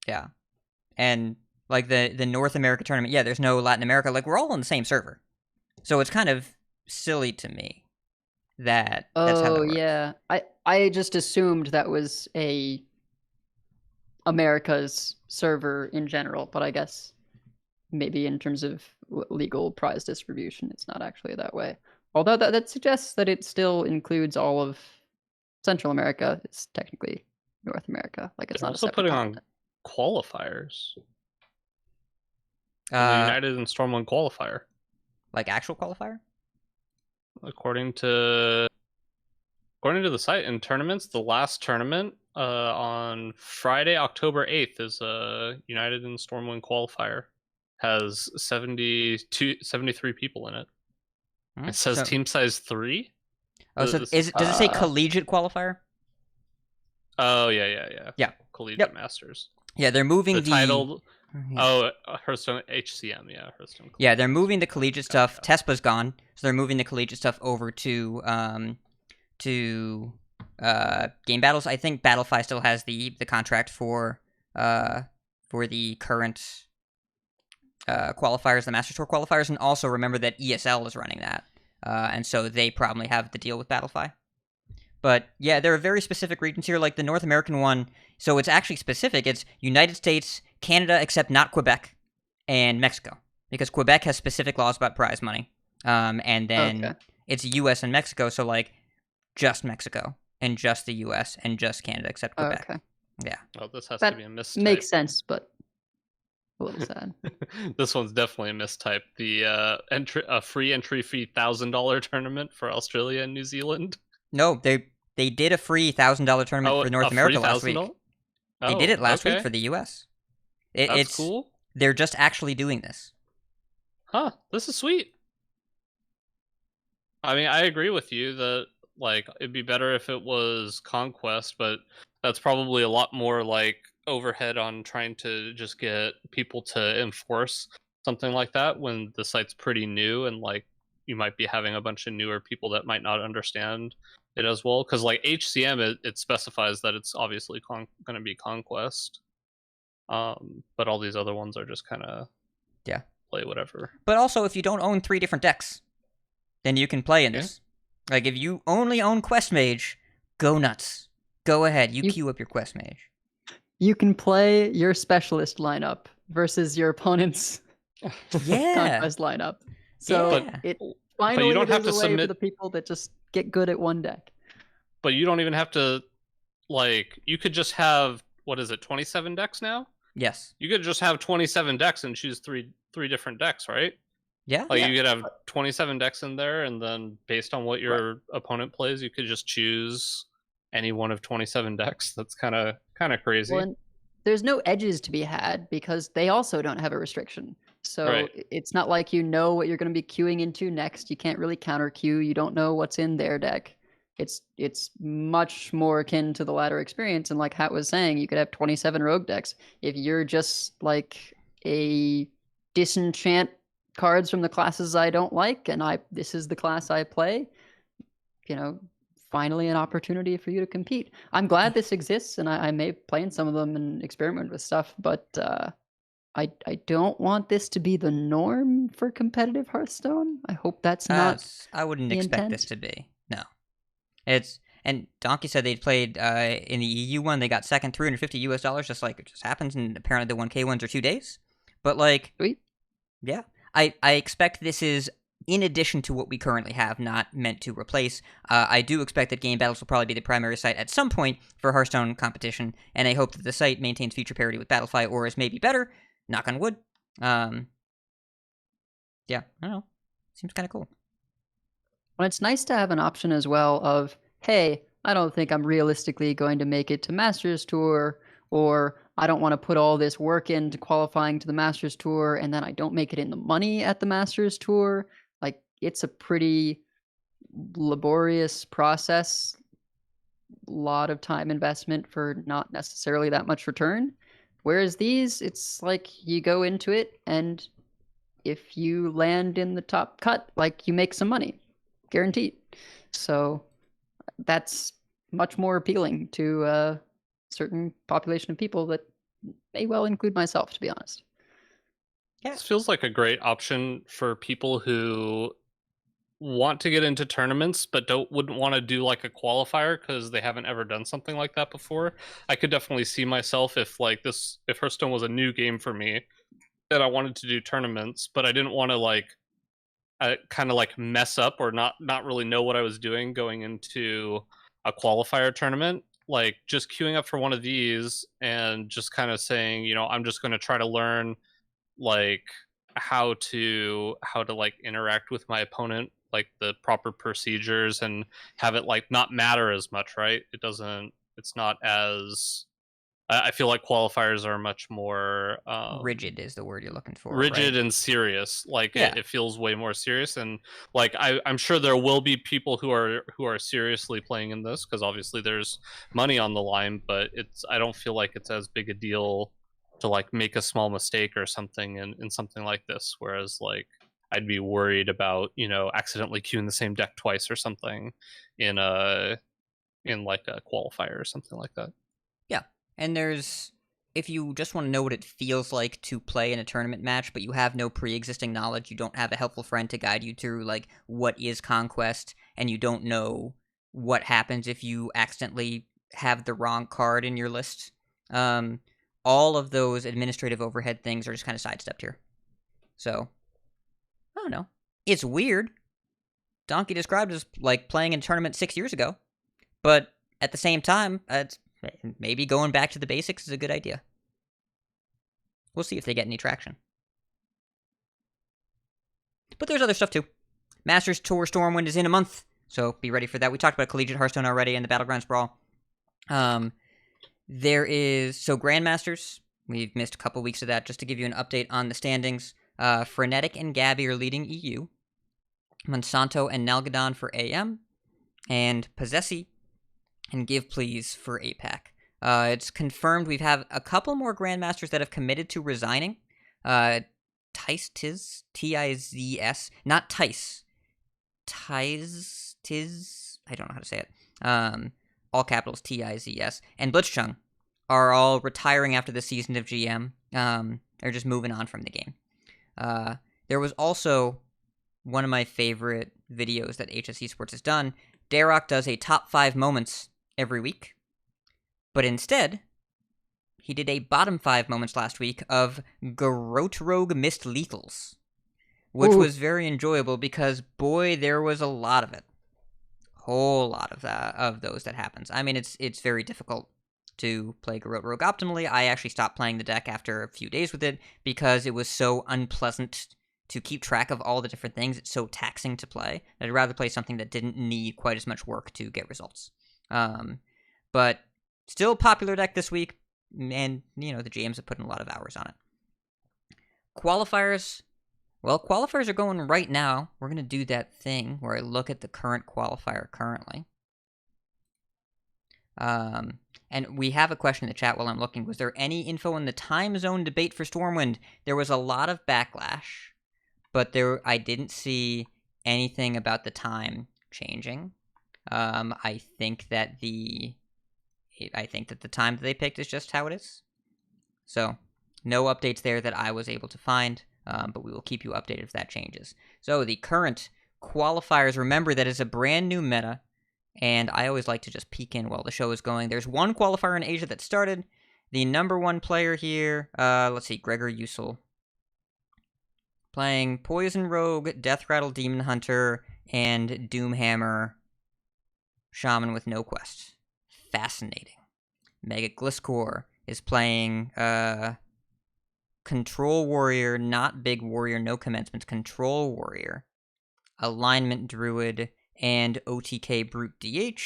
Yeah. And like the North America tournament, there's no Latin America. Like, we're all on the same server. So it's kind of silly to me that's how that works. Yeah. I just assumed that was a America's server in general, but I guess maybe in terms of legal prize distribution, it's not actually that way. Although that suggests that it still includes all of Central America. It's technically North America. Like, it's They're not also a separate putting continent. on qualifiers. The United and Stormwind qualifier. Like actual qualifier? According to the site, in tournaments, the last tournament on Friday, October 8th is a United and Stormwind qualifier. Has 73 people in it. It says team size 3. Oh, so does it say Collegiate Qualifier? Oh, yeah. Yeah. Collegiate Masters. Yeah, they're moving the title. Yeah. Hearthstone HCM, yeah, Hearthstone. Yeah, they're moving the collegiate stuff. Tespa's gone, so they're moving the collegiate stuff over to Game Battles. I think Battlefy still has the contract for the current qualifiers, the Masters Tour qualifiers, and also remember that ESL is running that, and so they probably have the deal with Battlefy. But yeah, there are very specific regions here, like the North American one. So it's actually specific. It's United States, Canada, except not Quebec, and Mexico, because Quebec has specific laws about prize money. And then it's US and Mexico, so like just Mexico and just the US and just Canada except Quebec. Okay. Yeah. Well, this has to be a mistype. Makes sense, but a little sad. This one's definitely a mistype. The free entry fee $1,000 tournament for Australia and New Zealand. No, they did a free $1,000 tournament for North America last week. They did it last week for the US. It's cool. They're just actually doing this. Huh, this is sweet. I mean, I agree with you that like it'd be better if it was Conquest, but that's probably a lot more like overhead on trying to just get people to enforce something like that when the site's pretty new, and like you might be having a bunch of newer people that might not understand it as well, because like HCM it specifies that it's obviously going to be Conquest, but all these other ones are just kind of play whatever. But also, if you don't own 3 different decks, then you can play in this. Like if you only own Quest Mage, go nuts, go ahead, you queue up your Quest Mage. You can play your specialist lineup versus your opponent's Conquest lineup. So it finally don't have to a way submit for the people that just get good at one deck. But you don't even have to, like, you could just have, what is it, 27 decks now? Yes. You could just have 27 decks and choose three different decks, right? Yeah. Like you could have 27 decks in there, and then based on what your opponent plays, you could just choose any one of 27 decks. That's kind of crazy. Well, and there's no edges to be had because they also don't have a restriction. So it's not like you know what you're going to be queuing into next. You can't really counter queue. You don't know what's in their deck. It's much more akin to the ladder experience. And like Hat was saying, you could have 27 rogue decks. If you're just like a disenchant cards from the classes I don't like, and this is the class I play, finally an opportunity for you to compete. I'm glad this exists, and I may play in some of them and experiment with stuff, but I don't want this to be the norm for competitive Hearthstone. I hope that's not. I wouldn't expect this to be. No. And Donkey said they played in the EU one. They got second, $350 just like it just happens, and apparently the 1K ones are 2 days. But like, sweet. Yeah, I expect this is in addition to what we currently have, not meant to replace. I do expect that Game Battles will probably be the primary site at some point for Hearthstone competition, and I hope that the site maintains feature parity with Battlefy or is maybe better. Knock on wood. Yeah, I don't know. Seems kind of cool. Well, it's nice to have an option as well of, hey, I don't think I'm realistically going to make it to Masters Tour, or I don't want to put all this work into qualifying to the Masters Tour, and then I don't make it in the money at the Masters Tour. Like, it's a pretty laborious process, a lot of time investment for not necessarily that much return. Whereas these, it's like you go into it, and if you land in the top cut, like you make some money, guaranteed. So that's much more appealing to a certain population of people that may well include myself, to be honest. Yeah. This feels like a great option for people who want to get into tournaments but wouldn't want to do like a qualifier because they haven't ever done something like that before. I could definitely see myself if Hearthstone was a new game for me and I wanted to do tournaments, but I didn't want to like kind of like mess up or not really know what I was doing going into a qualifier tournament. Like just queuing up for one of these and just kind of saying, I'm just going to try to learn like how to like interact with my opponent, like the proper procedures, and have it like not matter as much, right? It's not as I feel like qualifiers are much more rigid is the word you're looking for. Rigid right? and serious. Like Yeah. it feels way more serious, and like I'm sure there will be people who are seriously playing in this because obviously there's money on the line. But I don't feel like it's as big a deal to like make a small mistake or something in something like this. Whereas like I'd be worried about accidentally queuing the same deck twice or something in like a qualifier or something like that. Yeah, and if you just want to know what it feels like to play in a tournament match, but you have no pre-existing knowledge, you don't have a helpful friend to guide you through, like, what is Conquest, and you don't know what happens if you accidentally have the wrong card in your list, all of those administrative overhead things are just kind of sidestepped here. So, I don't know. It's weird. Donkey described it as, like, playing in a tournament 6 years ago, but at the same time, maybe going back to the basics is a good idea. We'll see if they get any traction. But there's other stuff too. Masters Tour Stormwind is in a month, so be ready for that. We talked about Collegiate Hearthstone already and the Battlegrounds Brawl. There is... So Grandmasters, we've missed a couple weeks of that. Just to give you an update on the standings, Frenetic and Gabby are leading EU. Monsanto and Nalgadon for AM. And Possessi and Give Please for APAC. It's confirmed we have a couple more Grandmasters that have committed to resigning. Tiz, T-I-Z-S, not Tice. Tiz, I don't know how to say it. All capitals, T-I-Z-S. And Blitzchung are all retiring after the season of GM. They're just moving on from the game. There was also one of my favorite videos that HS Esports has done. Darrock does a top 5 moments every week, but instead, he did a bottom 5 moments last week of Garrote Rogue missed lethals, which was very enjoyable because, boy, there was a lot of it. Whole lot of those that happens. I mean, it's very difficult to play Garrote Rogue optimally. I actually stopped playing the deck after a few days with it because it was so unpleasant to keep track of all the different things. It's so taxing to play. I'd rather play something that didn't need quite as much work to get results. But still popular deck this week, and, the GMs have put in a lot of hours on it. Qualifiers. Well, qualifiers are going right now. We're going to do that thing where I look at the current qualifier currently. And we have a question in the chat while I'm looking. Was there any info in the time zone debate for Stormwind? There was a lot of backlash, but I didn't see anything about the time changing. I think that the time that they picked is just how it is. So, no updates there that I was able to find, but we will keep you updated if that changes. So, the current qualifiers, remember that is a brand new meta, and I always like to just peek in while the show is going. There's one qualifier in Asia that started. The number 1 player here, let's see, Gregor Usel, playing Poison Rogue, Death Rattle Demon Hunter, and Doomhammer Shaman with no quest. Fascinating. Mega Gliscor is playing Control Warrior, not Big Warrior, no commencements, Control Warrior, Alignment Druid, and OTK Brute DH.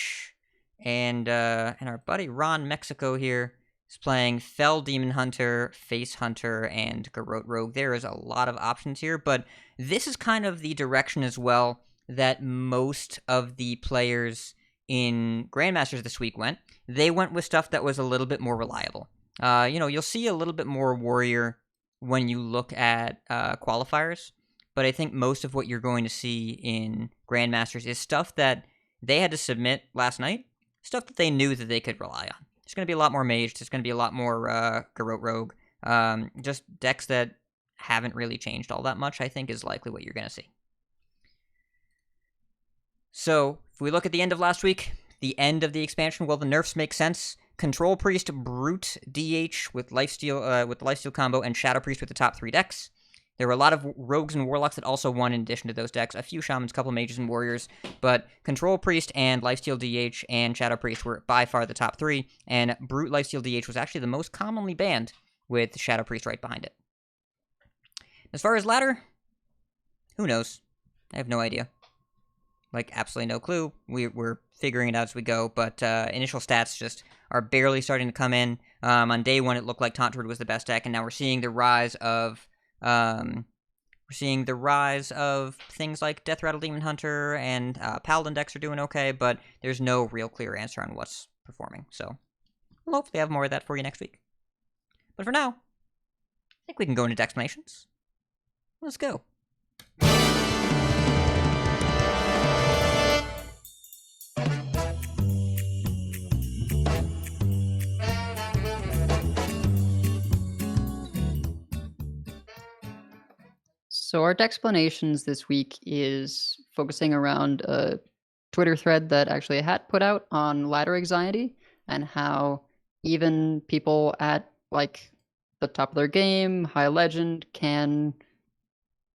And our buddy Ron Mexico here is playing Fell Demon Hunter, Face Hunter, and Garrote Rogue. There is a lot of options here, but this is kind of the direction as well that most of the players in Grandmasters this week went. They went with stuff that was a little bit more reliable. You'll see a little bit more Warrior when you look at qualifiers, but I think most of what you're going to see in Grandmasters is stuff that they had to submit last night, stuff that they knew that they could rely on. There's going to be a lot more Mage, there's going to be a lot more Garrote Rogue, just decks that haven't really changed all that much, I think is likely what you're going to see. So, if we look at the end of last week, the end of the expansion, well, the nerfs make sense. Control Priest, Brute, DH with the Lifesteal combo, and Shadow Priest with the top 3 decks. There were a lot of Rogues and Warlocks that also won in addition to those decks. A few Shamans, a couple Mages and Warriors, but Control Priest and Lifesteal DH and Shadow Priest were by far the top 3, and Brute Lifesteal DH was actually the most commonly banned, with Shadow Priest right behind it. As far as ladder, who knows? I have no idea. like absolutely no clue. We're figuring it out as we go, but initial stats just are barely starting to come in. On day one, it looked like Taunt Druid was the best deck, and now we're seeing the rise of things like Death Rattle Demon Hunter and Paladin decks are doing okay, but there's no real clear answer on what's performing. So we'll hopefully have more of that for you next week. But for now, I think we can go into Decksplanations. Let's go. So our Decksplanations this week is focusing around a Twitter thread that actually a hat put out on ladder anxiety and how even people at like the top of their game, high legend, can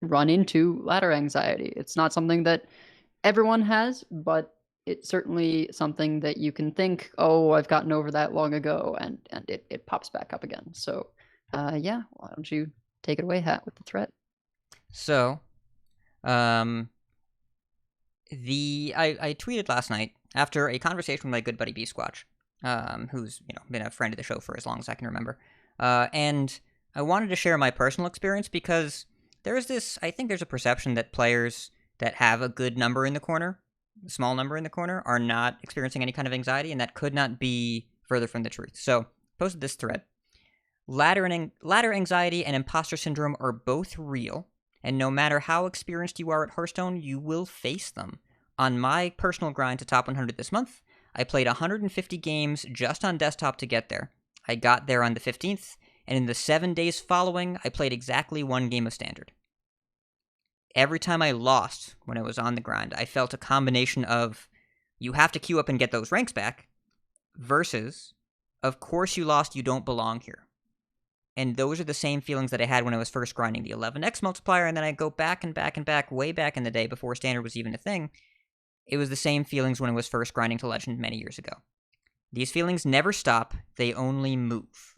run into ladder anxiety. It's not something that everyone has, but it's certainly something that you can think, oh, I've gotten over that long ago, and it pops back up again. So yeah, why don't you take it away, Hat, with the threat? So, I tweeted last night after a conversation with my good buddy B Squatch, who's been a friend of the show for as long as I can remember, and I wanted to share my personal experience because I think there's a perception that players that have a good number in the corner, a small number in the corner, are not experiencing any kind of anxiety, and that could not be further from the truth. So, posted this thread. Ladder anxiety and impostor syndrome are both real. And no matter how experienced you are at Hearthstone, you will face them. On my personal grind to top 100 this month, I played 150 games just on desktop to get there. I got there on the 15th, and in the 7 days following, I played exactly 1 game of Standard. Every time I lost when I was on the grind, I felt a combination of, you have to queue up and get those ranks back, versus, of course you lost, you don't belong here. And those are the same feelings that I had when I was first grinding the 11x multiplier, and then I go back and back and back, way back in the day before Standard was even a thing. It was the same feelings when I was first grinding to Legend many years ago. These feelings never stop, they only move.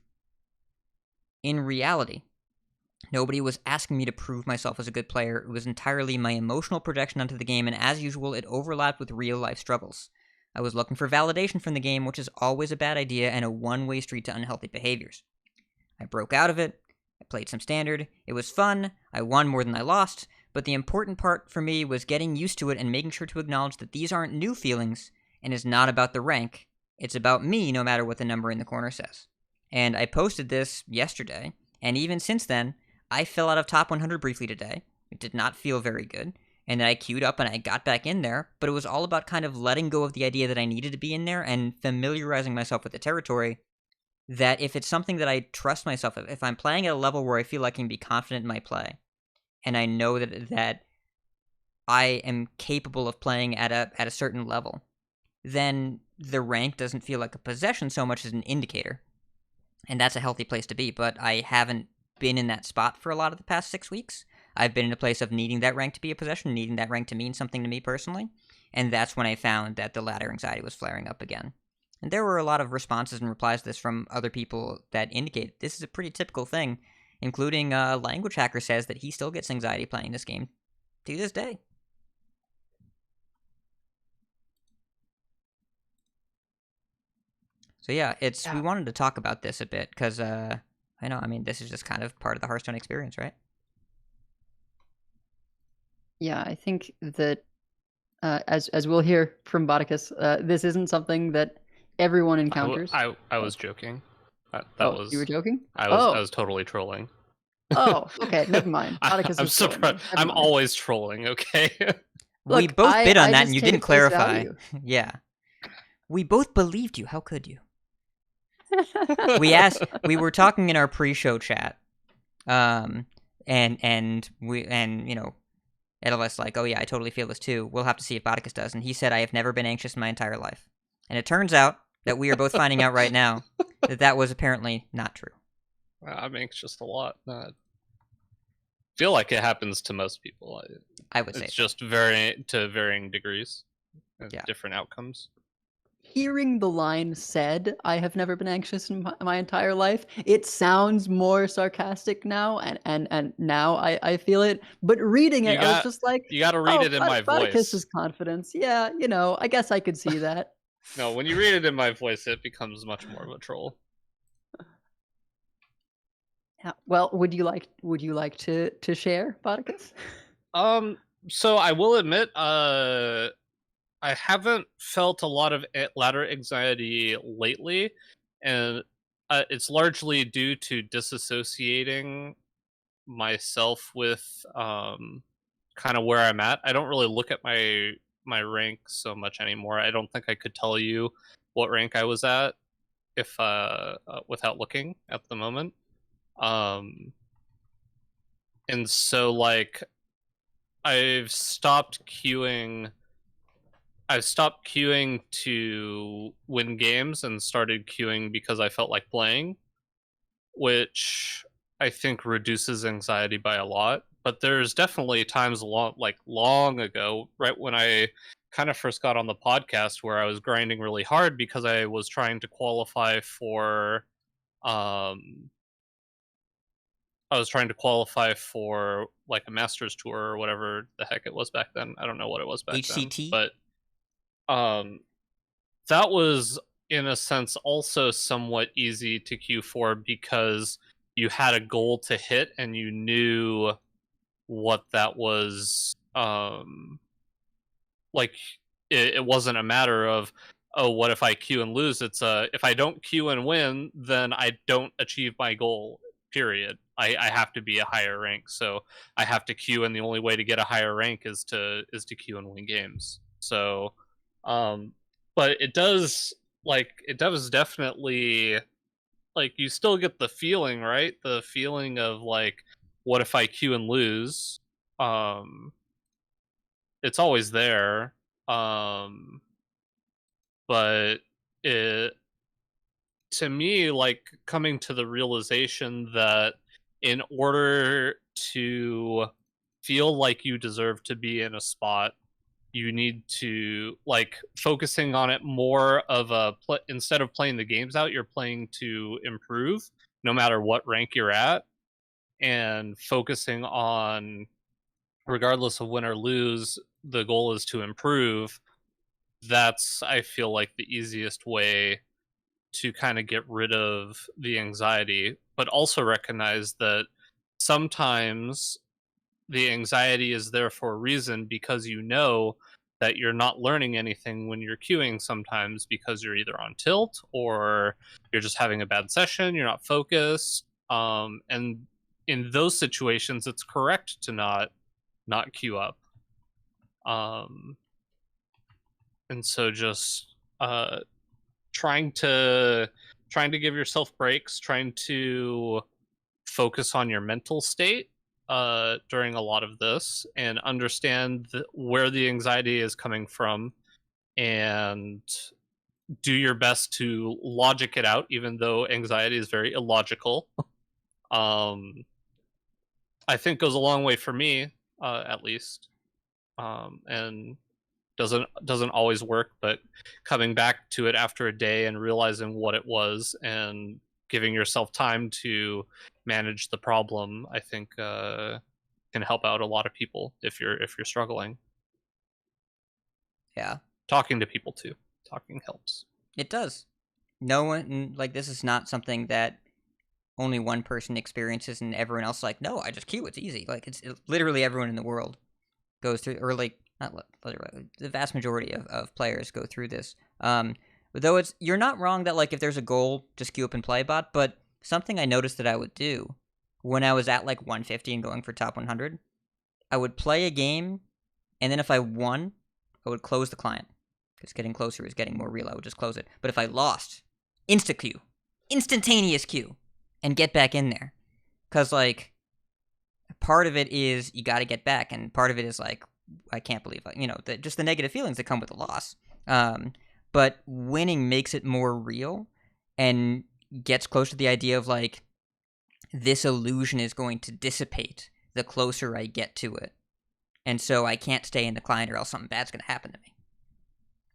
In reality, nobody was asking me to prove myself as a good player. It was entirely my emotional projection onto the game, and as usual, it overlapped with real-life struggles. I was looking for validation from the game, which is always a bad idea and a one-way street to unhealthy behaviors. I broke out of it, I played some Standard, it was fun, I won more than I lost, but the important part for me was getting used to it and making sure to acknowledge that these aren't new feelings, and it's not about the rank, it's about me no matter what the number in the corner says. And I posted this yesterday, and even since then, I fell out of top 100 briefly today. It did not feel very good, and then I queued up and I got back in there, but it was all about kind of letting go of the idea that I needed to be in there and familiarizing myself with the territory. That if it's something that I trust myself, if I'm playing at a level where I feel I can be confident in my play, and I know that I am capable of playing at a certain level, then the rank doesn't feel like a possession so much as an indicator. And that's a healthy place to be, but I haven't been in that spot for a lot of the past 6 weeks. I've been in a place of needing that rank to be a possession, needing that rank to mean something to me personally, and that's when I found that the ladder anxiety was flaring up again. And there were a lot of responses and replies to this from other people that indicate this is a pretty typical thing, including Language Hacker says that he still gets anxiety playing this game to this day. So yeah, we wanted to talk about this a bit, because this is just kind of part of the Hearthstone experience, right? Yeah, I think that, as we'll hear from Botticus, this isn't something that everyone encounters. I was joking. You were joking? I was totally trolling. Oh, okay, never mind. I'm surprised. I'm always trolling. Okay. We both bid on that, and you didn't clarify. Value. Yeah, we both believed you. How could you? We were talking in our pre-show chat, and Edelweiss like, oh yeah, I totally feel this too. We'll have to see if Botticus does, and he said, I have never been anxious in my entire life, and it turns out that we are both finding out right now that was apparently not true. I'm anxious a lot. Feel like it happens to most people. I would say it's just varying degrees, yeah. Different outcomes. hearing the line said, "I have never been anxious in my entire life," it sounds more sarcastic now, and now I feel it. But reading it, I was just like, you got to read it in my Spartacus's voice. confidence. Yeah, I guess I could see that. No, when you read it in my voice, it becomes much more of a troll. Yeah. Well, would you like to share, Spartacus? So I will admit, I haven't felt a lot of ladder anxiety lately, and it's largely due to disassociating myself with kind of where I'm at. I don't really look at my rank so much anymore. I don't think I could tell you what rank I was at if without looking at the moment. And so like I've stopped queuing to win games and started queuing because I felt like playing, which I think reduces anxiety by a lot. But there's definitely times long ago, right when I kind of first got on the podcast, where I was grinding really hard because I was trying to qualify for like a Masters tour or whatever the heck it was back then. I don't know what it was back HCT? then. But that was in a sense also somewhat easy to queue for because you had a goal to hit and you knew what that was. Like it wasn't a matter of, oh, what if I queue and lose? It's if I don't queue and win, then I don't achieve my goal, period. I have to be a higher rank, so I have to queue, and the only way to get a higher rank is to queue and win games. So but it does definitely, like, you still get the feeling, right? The feeling of like, what if I queue and lose? It's always there. But it, to me, like, coming to the realization that in order to feel like you deserve to be in a spot, you need to, like, focusing on it more of a instead of playing the games out, you're playing to improve no matter what rank you're at, and focusing on, regardless of win or lose, the goal is to improve. That's, I feel like, the easiest way to kind of get rid of the anxiety, but also recognize that sometimes the anxiety is there for a reason, because you know that you're not learning anything when you're queuing sometimes, because you're either on tilt or you're just having a bad session, you're not focused. And in those situations, it's correct to not queue up. And so just trying to give yourself breaks, trying to focus on your mental state during a lot of this, and understand where the anxiety is coming from, and do your best to logic it out, even though anxiety is very illogical. I think goes a long way for me, at least. And doesn't always work, but coming back to it after a day and realizing what it was and giving yourself time to manage the problem, I think can help out a lot of people if you're struggling. Yeah. Talking to people too. Talking helps. It does. No one, like, this is not something that only one person experiences and everyone else like, no, I just queue, it's easy. Like, it's literally everyone in the world goes through, or like, not literally, the vast majority of players go through this. Though you're not wrong that, like, if there's a goal, just queue up and play bot, but something I noticed that I would do when I was at like 150 and going for top 100, I would play a game, and then if I won, I would close the client. Because getting closer is getting more real, I would just close it. But if I lost, instantaneous queue, and get back in there. Because, like, part of it is you got to get back, and part of it is like, I can't believe, just the negative feelings that come with the loss. But winning makes it more real and gets close to the idea of, like, this illusion is going to dissipate the closer I get to it. And so I can't stay in the client or else something bad's going to happen to me.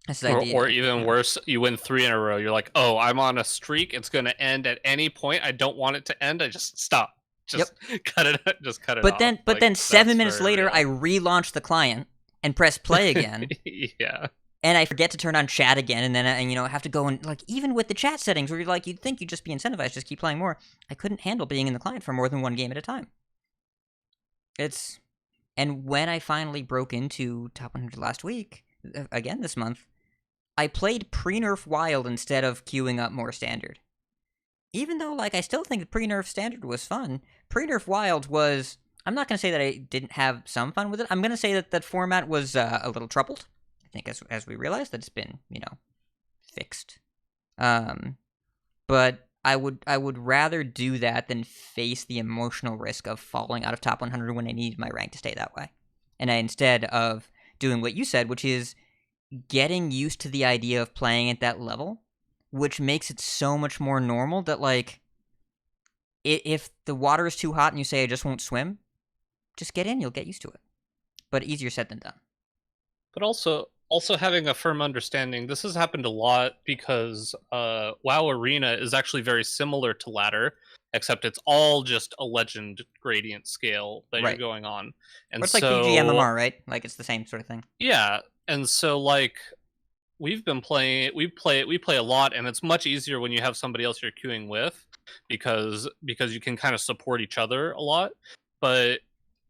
That's the idea. Or even worse, you win 3 in a row. You're like, oh, I'm on a streak. It's going to end at any point. I don't want it to end. I just stop. Just cut it. Just cut it But off. then, but Like, then 7 minutes very later, real. I relaunch the client and press play again. Yeah. And I forget to turn on chat again, and then I have to go and, like, even with the chat settings, where you're like, you'd think you'd just be incentivized, just keep playing more. I couldn't handle being in the client for more than one game at a time. And when I finally broke into top 100 last week, again this month, I played pre-nerf wild instead of queuing up more standard. Even though, like, I still think the pre-nerf standard was fun, pre-nerf wild was... I'm not going to say that I didn't have some fun with it. I'm going to say that that format was a little troubled. I think as we realize that it's been, fixed. But I would rather do that than face the emotional risk of falling out of top 100 when I needed my rank to stay that way. And instead of doing what you said, which is getting used to the idea of playing at that level, which makes it so much more normal that, like, if the water is too hot and you say I just won't swim, just get in, you'll get used to it. But easier said than done. But also having a firm understanding, this has happened a lot because WoW Arena is actually very similar to Ladder, except it's all just a legend gradient scale that you're going on. And it's like BGMMR, right? Like, it's the same sort of thing. Yeah, and so, like, we play a lot, and it's much easier when you have somebody else you're queuing with, because you can kind of support each other a lot. But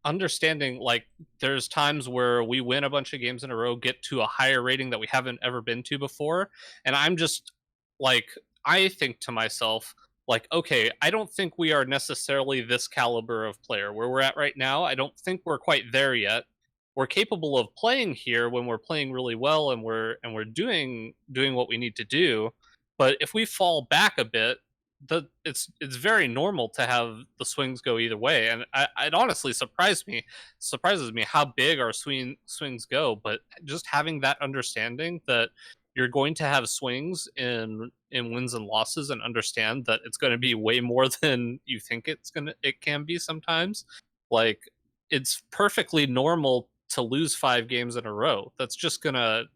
understanding, like, there's times where we win a bunch of games in a row, get to a higher rating that we haven't ever been to before, and I'm just like, I think to myself, like, okay, I don't think we are necessarily this caliber of player where we're at right now. I don't think we're quite there yet. We're capable of playing here when we're playing really well and we're doing what we need to do. But if we fall back a bit, it's very normal to have the swings go either way. And it honestly surprises me how big our swings go. But just having that understanding that you're going to have swings in wins and losses, and understand that it's going to be way more than you think it can be sometimes. Like, it's perfectly normal to lose 5 games in a row. It's going to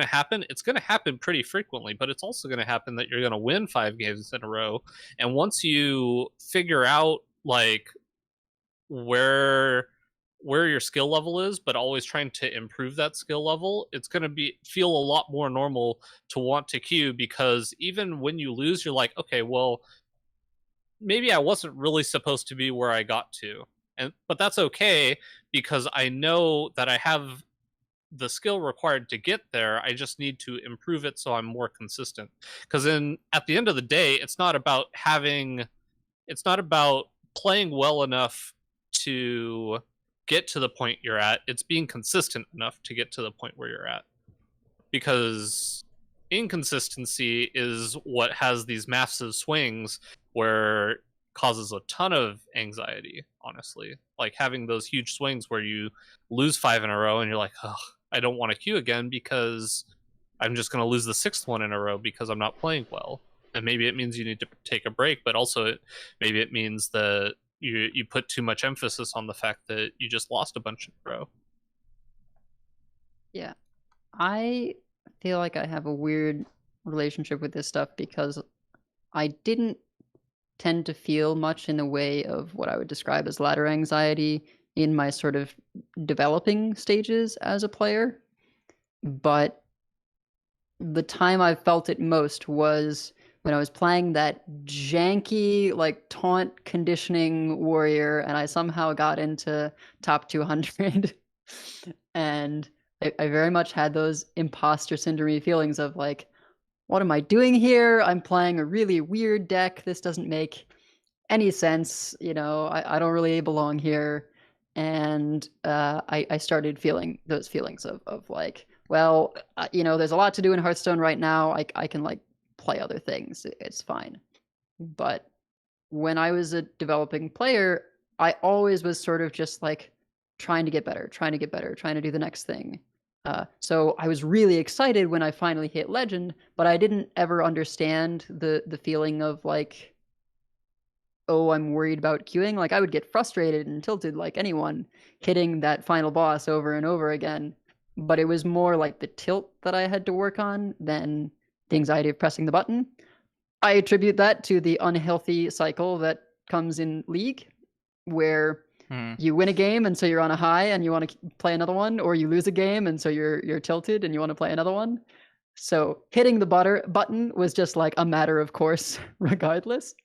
happen. It's going to happen pretty frequently, but it's also going to happen that you're going to win 5 games in a row. And once you figure out, like, where your skill level is, but always trying to improve that skill level, it's going to feel a lot more normal to want to queue, because even when you lose, you're like, okay, well, maybe I wasn't really supposed to be where I got to. But that's okay, because I know that I have the skill required to get there. I just need to improve it so I'm more consistent. Because at the end of the day, it's not about playing well enough to get to the point you're at. It's being consistent enough to get to the point where you're at. Because inconsistency is what has these massive swings where causes a ton of anxiety, honestly. Like, having those huge swings where you lose 5 in a row and you're like, oh, I don't want to queue again because I'm just going to lose the 6th one in a row because I'm not playing well. And maybe it means you need to take a break, but also maybe it means that you put too much emphasis on the fact that you just lost a bunch in a row. Yeah. I feel like I have a weird relationship with this stuff because I didn't tend to feel much in the way of what I would describe as ladder anxiety in my sort of developing stages as a player. But the time I felt it most was when I was playing that janky, like, taunt conditioning warrior, and I somehow got into top 200. And I very much had those imposter syndrome feelings of, like, what am I doing here? I'm playing a really weird deck. This doesn't make any sense. I don't really belong here. And I started feeling those feelings of like, well, there's a lot to do in Hearthstone right now. I can, like, play other things. It's fine. But when I was a developing player, I always was sort of just, like, trying to get better, trying to do the next thing. So I was really excited when I finally hit Legend, but I didn't ever understand the feeling of, like, oh, I'm worried about queuing. Like, I would get frustrated and tilted like anyone hitting that final boss over and over again. but it was more like the tilt that I had to work on than the anxiety of pressing the button. I attribute that to the unhealthy cycle that comes in League, where you win a game and so you're on a high and you want to play another one, or you lose a game and so you're tilted and you want to play another one. So hitting the button was just like a matter of course, regardless.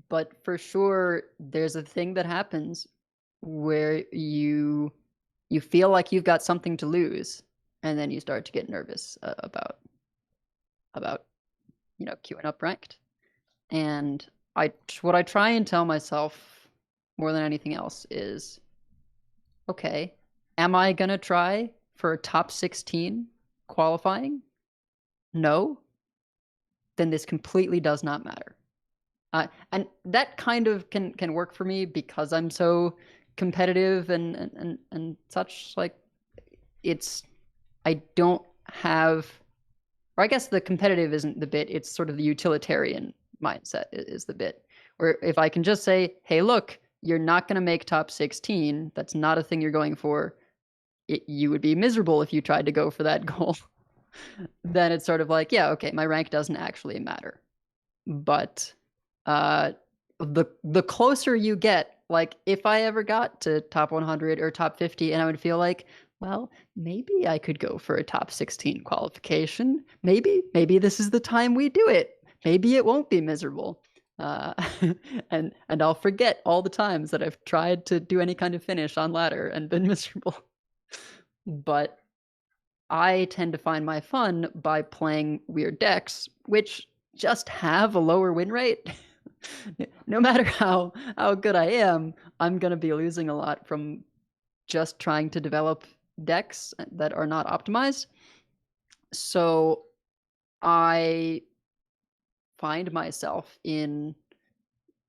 But for sure, there's a thing that happens where you feel like you've got something to lose, and then you start to get nervous about queuing up ranked. And what I try and tell myself more than anything else is, okay, am I gonna try for a top 16 qualifying? No. Then this completely does not matter. And that kind of can work for me because I'm so competitive and such. Like, I don't have, or I guess the competitive isn't the bit, it's sort of the utilitarian mindset is the bit. Where if I can just say, hey, look, you're not going to make top 16, that's not a thing you're going for, you would be miserable if you tried to go for that goal. Then it's sort of like, yeah, okay, my rank doesn't actually matter. But the closer you get, like if I ever got to top 100 or top 50 and I would feel like, well, maybe I could go for a top 16 qualification. Maybe this is the time we do it. Maybe it won't be miserable. And I'll forget all the times that I've tried to do any kind of finish on ladder and been miserable. But I tend to find my fun by playing weird decks, which just have a lower win rate. No matter how good I am, I'm going to be losing a lot from just trying to develop decks that are not optimized. So I find myself in,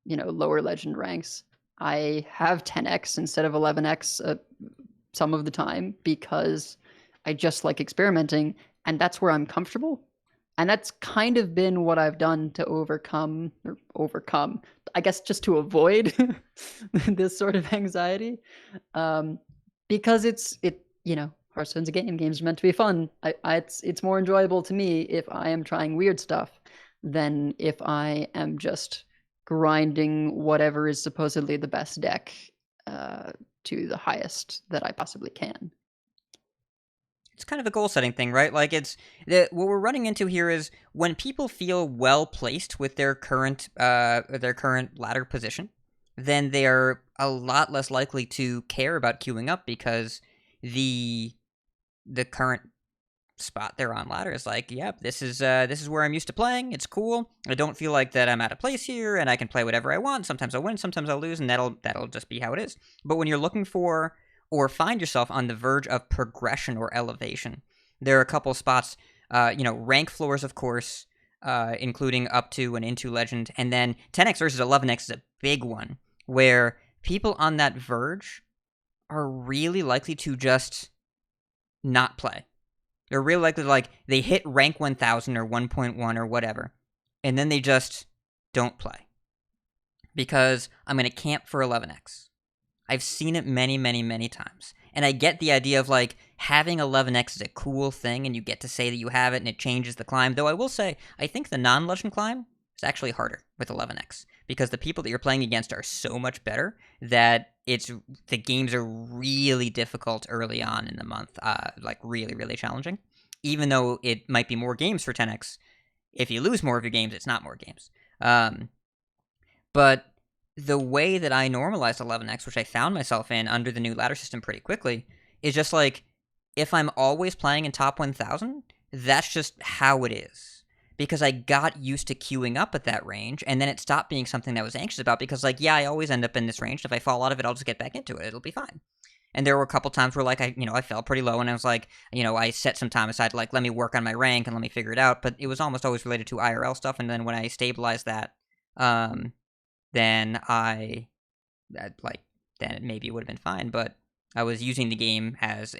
lower legend ranks. I have 10x instead of 11x some of the time because I just like experimenting, and that's where I'm comfortable. And that's kind of been what I've done to overcome, I guess, just to avoid this sort of anxiety. Because Hearthstone's a game. Games are meant to be fun. It's more enjoyable to me if I am trying weird stuff than if I am just grinding whatever is supposedly the best deck to the highest that I possibly can. It's kind of a goal-setting thing, right? Like, what we're running into here is when people feel well-placed with their current ladder position, then they are a lot less likely to care about queuing up because the current spot they're on ladder is like, yep, this is where I'm used to playing. It's cool. I don't feel like that I'm out of place here, and I can play whatever I want. Sometimes I'll win, sometimes I'll lose, and that'll just be how it is. But when you're looking for or find yourself on the verge of progression or elevation, there are a couple spots, rank floors, of course, including up to and into legend, and then 10x versus 11x is a big one, where people on that verge are really likely to just not play. They're really likely to, they hit rank 1000 or 1.1 or whatever, and then they just don't play. Because I'm going to camp for 11x. I've seen it many, many, many times. And I get the idea of, having 11x is a cool thing, and you get to say that you have it, and it changes the climb. Though I will say, I think the non-legend climb is actually harder with 11x, because the people that you're playing against are so much better that the games are really difficult early on in the month, really, really challenging. Even though it might be more games for 10x, if you lose more of your games, it's not more games. But the way that I normalized 11x, which I found myself in under the new ladder system pretty quickly, is just if I'm always playing in top 1000, that's just how it is. Because I got used to queuing up at that range, and then it stopped being something that I was anxious about because, I always end up in this range. If I fall out of it, I'll just get back into it. It'll be fine. And there were a couple times where, I fell pretty low, and I was I set some time aside to, let me work on my rank and let me figure it out. But it was almost always related to IRL stuff, and then when I stabilized that, then then maybe it would have been fine. But I was using the game as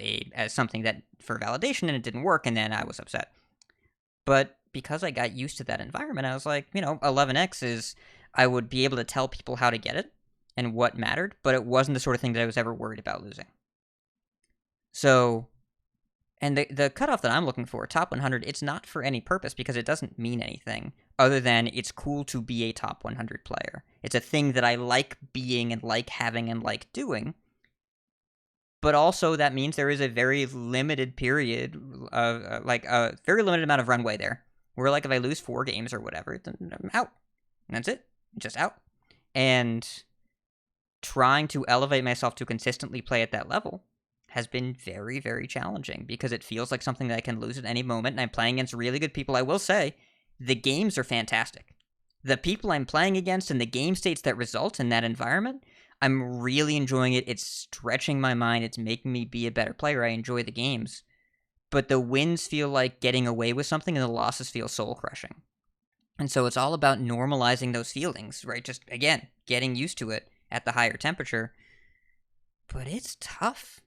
something that for validation, and it didn't work, and then I was upset. But because I got used to that environment, I was 11x is, I would be able to tell people how to get it and what mattered, but it wasn't the sort of thing that I was ever worried about losing. So, and the cutoff that I'm looking for, top 100, it's not for any purpose because it doesn't mean anything other than it's cool to be a top 100 player. It's a thing that I like being and like having and like doing. But also that means there is a very limited period, like a very limited amount of runway there. Where like if I lose 4 games or whatever, then I'm out. And that's it. I'm just out. And trying to elevate myself to consistently play at that level has been very, very challenging because it feels like something that I can lose at any moment, and I'm playing against really good people. I will say, the games are fantastic. The people I'm playing against and the game states that result in that environment, I'm really enjoying it. It's stretching my mind. It's making me be a better player. I enjoy the games. But the wins feel like getting away with something, and the losses feel soul-crushing. And so it's all about normalizing those feelings, right? Just, again, getting used to it at the higher temperature. But it's tough.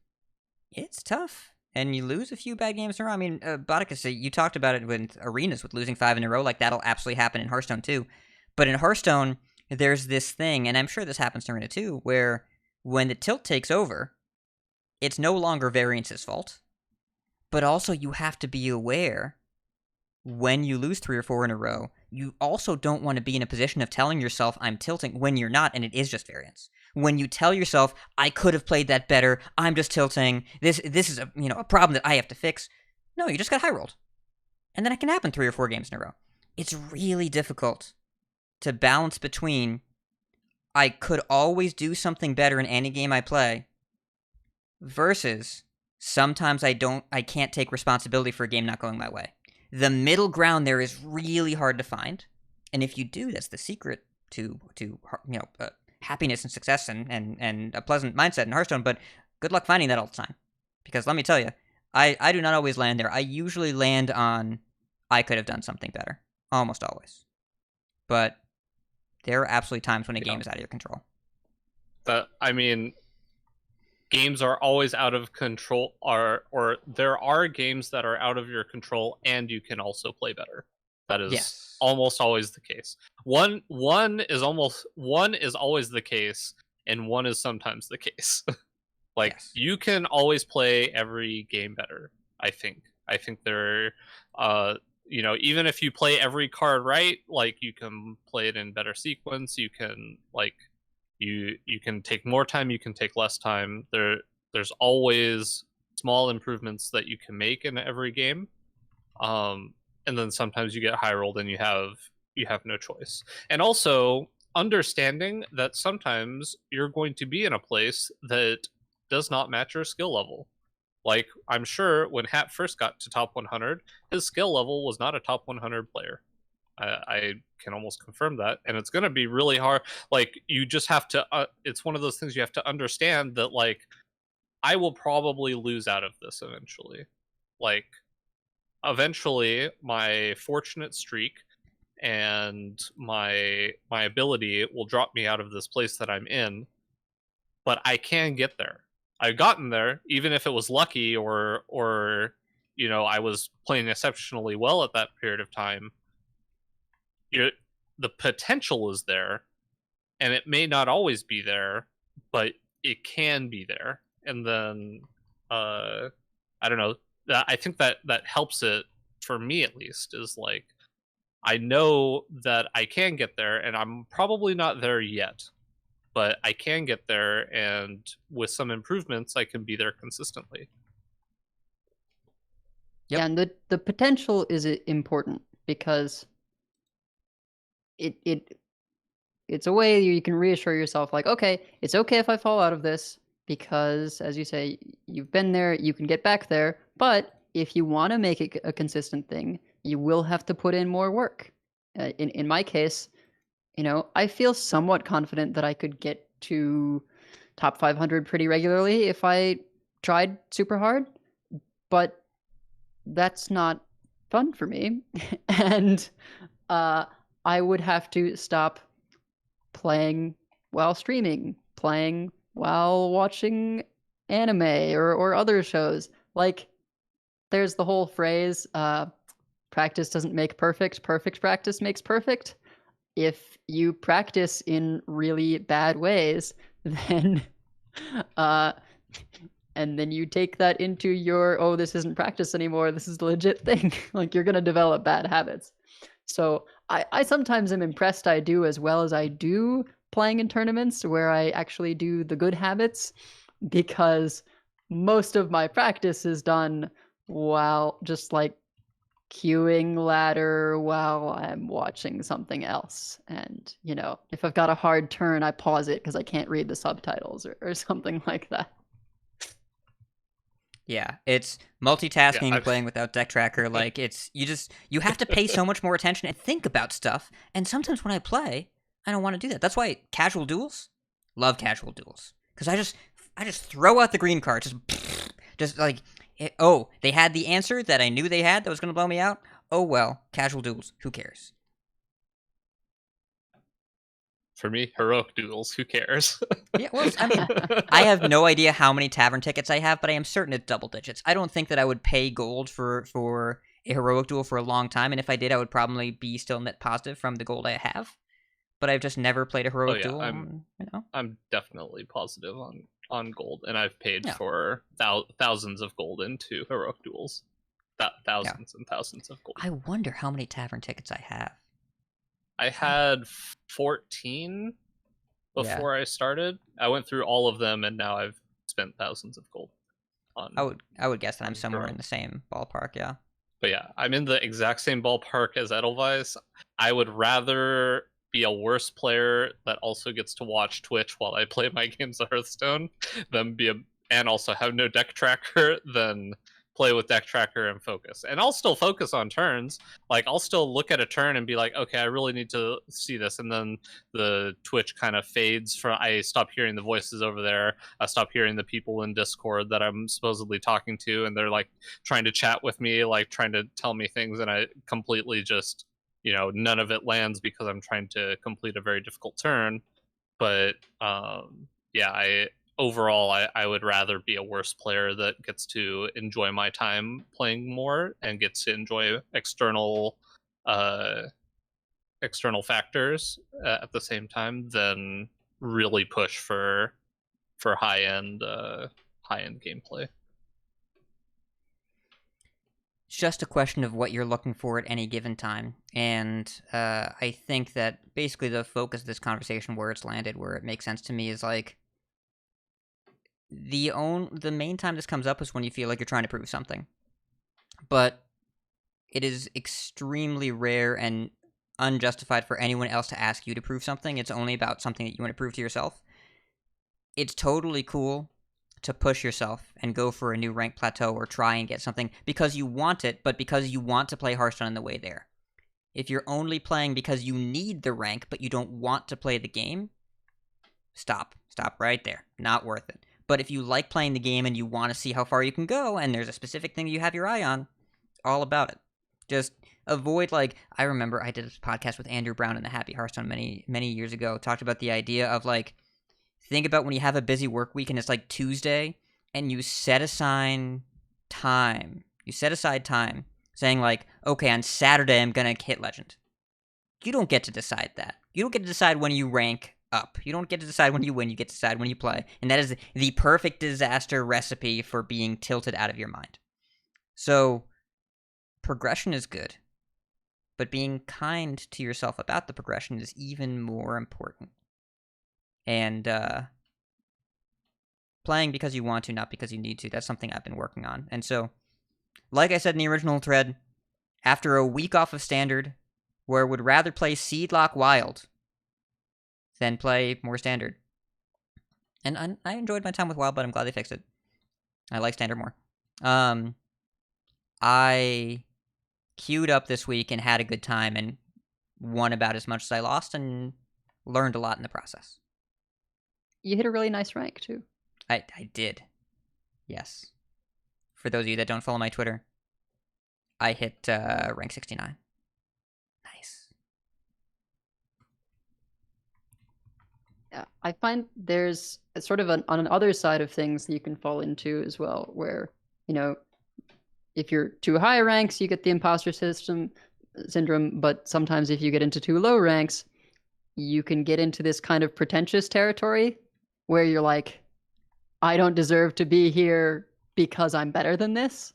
It's tough. And you lose a few bad games in a row. I mean, Bodikus, you talked about it with arenas, with losing 5 in a row. Like, that'll absolutely happen in Hearthstone, too. But in Hearthstone, there's this thing, and I'm sure this happens in Arena, too, where when the tilt takes over, it's no longer Variance's fault. But also, you have to be aware when you lose 3 or 4 in a row, you also don't want to be in a position of telling yourself, I'm tilting, when you're not, and it is just variance. When you tell yourself, I could have played that better, I'm just tilting, this is a problem that I have to fix. No, you just got high rolled. And then it can happen 3 or 4 games in a row. It's really difficult to balance between, I could always do something better in any game I play, versus sometimes I can't take responsibility for a game not going my way. The middle ground there is really hard to find, and if you do, that's the secret to happiness and success and a pleasant mindset in Hearthstone. But good luck finding that all the time, because let me tell you, I do not always land there. I usually land on I could have done something better, almost always. But there are absolutely times when a game is out of your control. Games are always out of control, or there are games that are out of your control, and you can also play better. That is almost always the case. One is always the case, and one is sometimes the case. You can always play every game better. I think there, even if you play every card right, like you can play it in better sequence. You can You can take more time, you can take less time. There's always small improvements that you can make in every game. And then sometimes you get high rolled and you have no choice. And also understanding that sometimes you're going to be in a place that does not match your skill level. Like, I'm sure when Hat first got to top 100, his skill level was not a top 100 player. I can almost confirm that, and it's going to be really hard. Like, you just have to it's one of those things you have to understand that, like, I will probably lose out of this eventually. Like, eventually my fortunate streak and my ability will drop me out of this place that I'm in, but I can get there. I've gotten there, even if it was lucky or I was playing exceptionally well at that period of time. The potential is there, and it may not always be there, but it can be there. And then I don't know, I think that helps it, for me at least, is like, I know that I can get there, and I'm probably not there yet, but I can get there, and with some improvements I can be there consistently. Yeah, and the potential is important, because it's a way you can reassure yourself, like, okay, it's okay if I fall out of this, because, as you say, you've been there, you can get back there. But if you want to make it a consistent thing, you will have to put in more work. In my case, I feel somewhat confident that I could get to top 500 pretty regularly if I tried super hard, but that's not fun for me. And I would have to stop playing while streaming, playing while watching anime or other shows. Like, there's the whole phrase, practice doesn't make perfect, perfect practice makes perfect. If you practice in really bad ways, then and then you take that into your, oh, this isn't practice anymore, this is a legit thing. Like, you're going to develop bad habits. So I sometimes am impressed I do as well as I do playing in tournaments where I actually do the good habits, because most of my practice is done while just like queuing ladder while I'm watching something else. And, you know, if I've got a hard turn, I pause it because I can't read the subtitles or something like that. Yeah, it's multitasking, playing without deck tracker. Like, you have to pay so much more attention and think about stuff. And sometimes when I play, I don't want to do that. That's why casual duels, love casual duels. Because I just throw out the green card, just like, they had the answer that I knew they had that was going to blow me out. Oh well, casual duels, who cares? For me, heroic duels, who cares? Yeah, well, I mean, I have no idea how many tavern tickets I have, but I am certain it's double digits. I don't think that I would pay gold for a heroic duel for a long time, and if I did, I would probably be still net positive from the gold I have. But I've just never played a heroic duel. I'm definitely positive on gold, and I've paid for thousands of gold into heroic duels. Thousands and thousands of gold. I wonder how many tavern tickets I have. I had 14 before I started. I went through all of them, and now I've spent thousands of gold on. I would guess that I'm somewhere in the same ballpark, yeah. But yeah, I'm in the exact same ballpark as Edelweiss. I would rather be a worse player that also gets to watch Twitch while I play my games of Hearthstone than and also have no deck tracker than play with deck tracker and focus. And I'll still focus on turns. Like, I'll still look at a turn and be like, okay, I really need to see this. And then the Twitch kind of fades I stop hearing the voices over there. I stop hearing the people in Discord that I'm supposedly talking to, and they're like trying to chat with me, like trying to tell me things, and I completely just, you know, none of it lands because I'm trying to complete a very difficult turn. But overall, I would rather be a worse player that gets to enjoy my time playing more and gets to enjoy external factors at the same time than really push for high end gameplay. It's just a question of what you're looking for at any given time, and I think that basically the focus of this conversation, where it's landed, where it makes sense to me, is like, the main time this comes up is when you feel like you're trying to prove something. But it is extremely rare and unjustified for anyone else to ask you to prove something. It's only about something that you want to prove to yourself. It's totally cool to push yourself and go for a new rank plateau or try and get something because you want it, but because you want to play Hearthstone on the way there. If you're only playing because you need the rank, but you don't want to play the game, stop right there. Not worth it. But if you like playing the game and you want to see how far you can go, and there's a specific thing you have your eye on, all about it. Just avoid, like, I remember I did a podcast with Andrew Brown in the Happy Hearthstone many, many years ago, talked about the idea of, like, think about when you have a busy work week and it's like Tuesday, and you set aside time. You set aside time saying, like, okay, on Saturday I'm going to hit Legend. You don't get to decide that. You don't get to decide when you rank up. You don't get to decide when you win, you get to decide when you play. And that is the perfect disaster recipe for being tilted out of your mind. So, progression is good. But being kind to yourself about the progression is even more important. And playing because you want to, not because you need to, that's something I've been working on. And so, like I said in the original thread, after a week off of Standard, where I would rather play Seedlock Wild than play more Standard. And I enjoyed my time with Wild, but I'm glad they fixed it. I like Standard more. I queued up this week and had a good time and won about as much as I lost and learned a lot in the process. You hit a really nice rank, too. I did. Yes. For those of you that don't follow my Twitter, I hit rank 69. Nice. Yeah, I find there's sort of on an other side of things that you can fall into as well, where, you know, if you're too high ranks, you get the impostor syndrome, but sometimes if you get into too low ranks, you can get into this kind of pretentious territory where you're like, I don't deserve to be here because I'm better than this.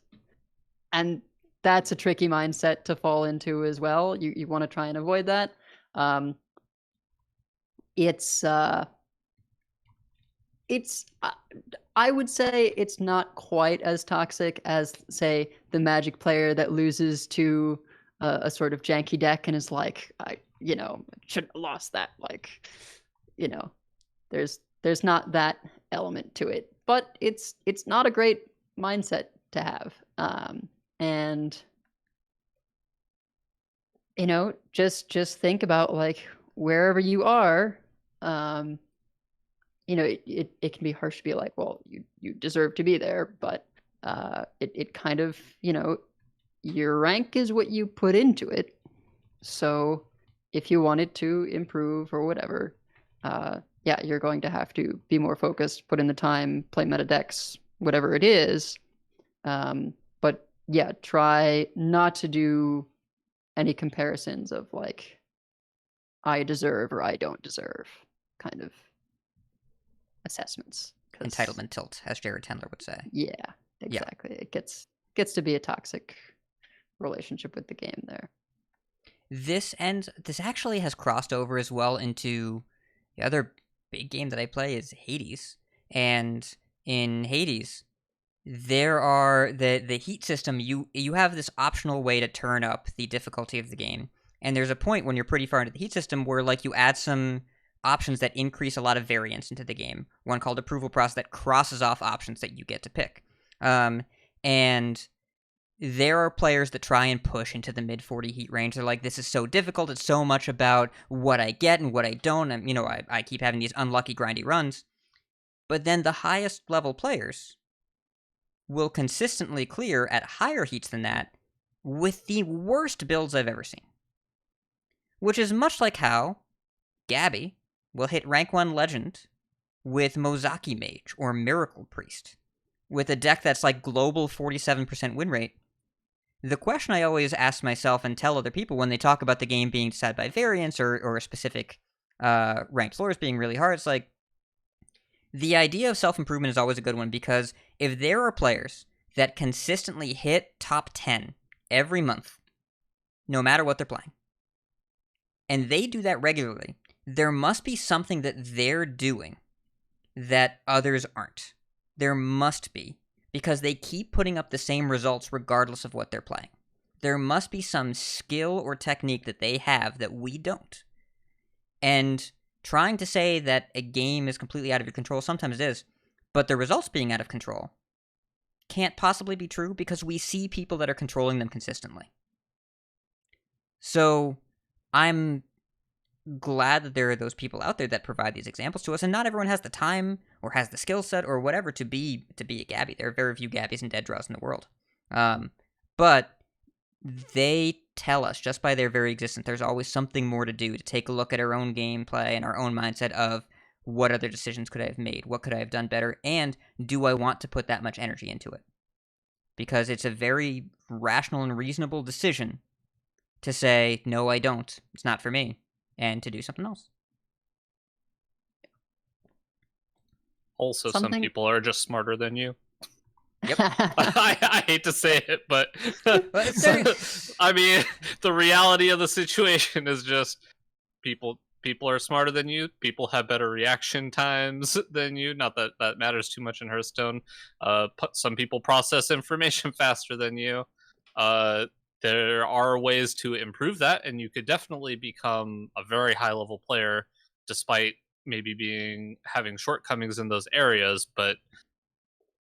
And that's a tricky mindset to fall into as well. You want to try and avoid that. I would say it's not quite as toxic as, say, the Magic player that loses to a sort of janky deck and is like, I shouldn't have lost that. Like, there's not that element to it, but it's not a great mindset to have. And just think about, like, wherever you are. It can be harsh to be like, well, you deserve to be there, but it kind of, your rank is what you put into it. So if you wanted to improve or whatever, you're going to have to be more focused, put in the time, play meta decks, whatever it is. But yeah, try not to do any comparisons of like, I deserve or I don't deserve kind of assessments. Entitlement tilt, as Jared Tendler would say. Yeah, exactly. Yeah. It gets to be a toxic relationship with the game there. This actually has crossed over as well into the other big game that I play is Hades. And in Hades, there are the heat system. You have this optional way to turn up the difficulty of the game. And there's a point when you're pretty far into the heat system where like you add some options that increase a lot of variance into the game. One called approval process that crosses off options that you get to pick. And there are players that try and push into the mid 40 heat range. They're like, this is so difficult. It's so much about what I get and what I don't. And, I keep having these unlucky grindy runs. But then the highest level players will consistently clear at higher heats than that with the worst builds I've ever seen. Which is much like how Gabby will hit rank 1 legend with Mozaki Mage or Miracle Priest with a deck that's like global 47% win rate. The question I always ask myself and tell other people when they talk about the game being decided by variance or a specific ranked floors being really hard, it's like, the idea of self-improvement is always a good one, because if there are players that consistently hit top 10 every month, no matter what they're playing, and they do that regularly, there must be something that they're doing that others aren't. There must be, because they keep putting up the same results regardless of what they're playing. There must be some skill or technique that they have that we don't. And trying to say that a game is completely out of your control, sometimes it is, but the results being out of control can't possibly be true because we see people that are controlling them consistently. So I'm glad that there are those people out there that provide these examples to us, and not everyone has the time or has the skill set or whatever to be a Gabby. There are very few Gabbies and dead draws in the world. But they tell us, just by their very existence, there's always something more to do, to take a look at our own gameplay and our own mindset of what other decisions could I have made, what could I have done better, and do I want to put that much energy into it? Because it's a very rational and reasonable decision to say, no, I don't, it's not for me, and to do something else. Also, some people are just smarter than you. Yep. I hate to say it, but I mean, the reality of the situation is just people are smarter than you. People have better reaction times than you. Not that that matters too much in Hearthstone. Some people process information faster than you. There are ways to improve that, and you could definitely become a very high level player despite maybe having shortcomings in those areas, but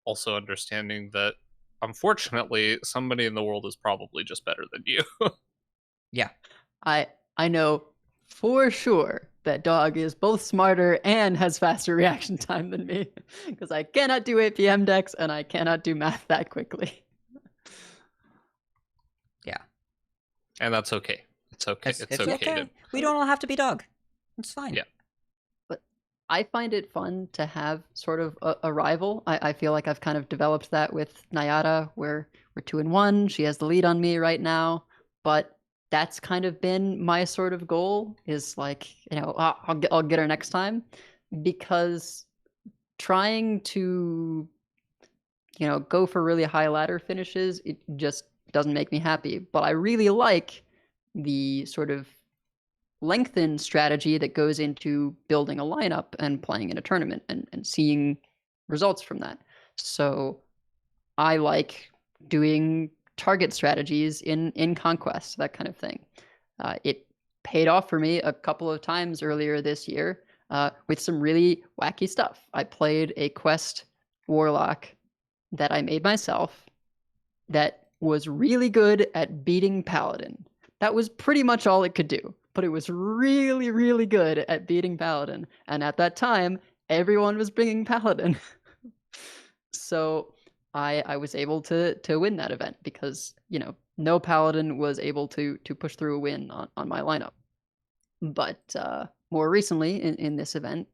also understanding that, unfortunately, somebody in the world is probably just better than you. Yeah. I know for sure that Dog is both smarter and has faster reaction time than me, because I cannot do APM decks and I cannot do math that quickly. Yeah. And that's okay. It's okay. It's okay. We don't all have to be Dog. It's fine. Yeah. I find it fun to have sort of a rival. I feel like I've kind of developed that with Nayara, where we're 2-1. She has the lead on me right now, but that's kind of been my sort of goal, is like, I'll get her next time, because trying to, go for really high ladder finishes, it just doesn't make me happy. But I really like the sort of lengthened strategy that goes into building a lineup and playing in a tournament and seeing results from that. So I like doing target strategies in Conquest, that kind of thing. It paid off for me a couple of times earlier this year with some really wacky stuff. I played a Quest Warlock that I made myself that was really good at beating Paladin. That was pretty much all it could do, but it was really, really good at beating Paladin. And at that time, everyone was bringing Paladin. So I was able to win that event because, no Paladin was able to push through a win on my lineup. But more recently in this event,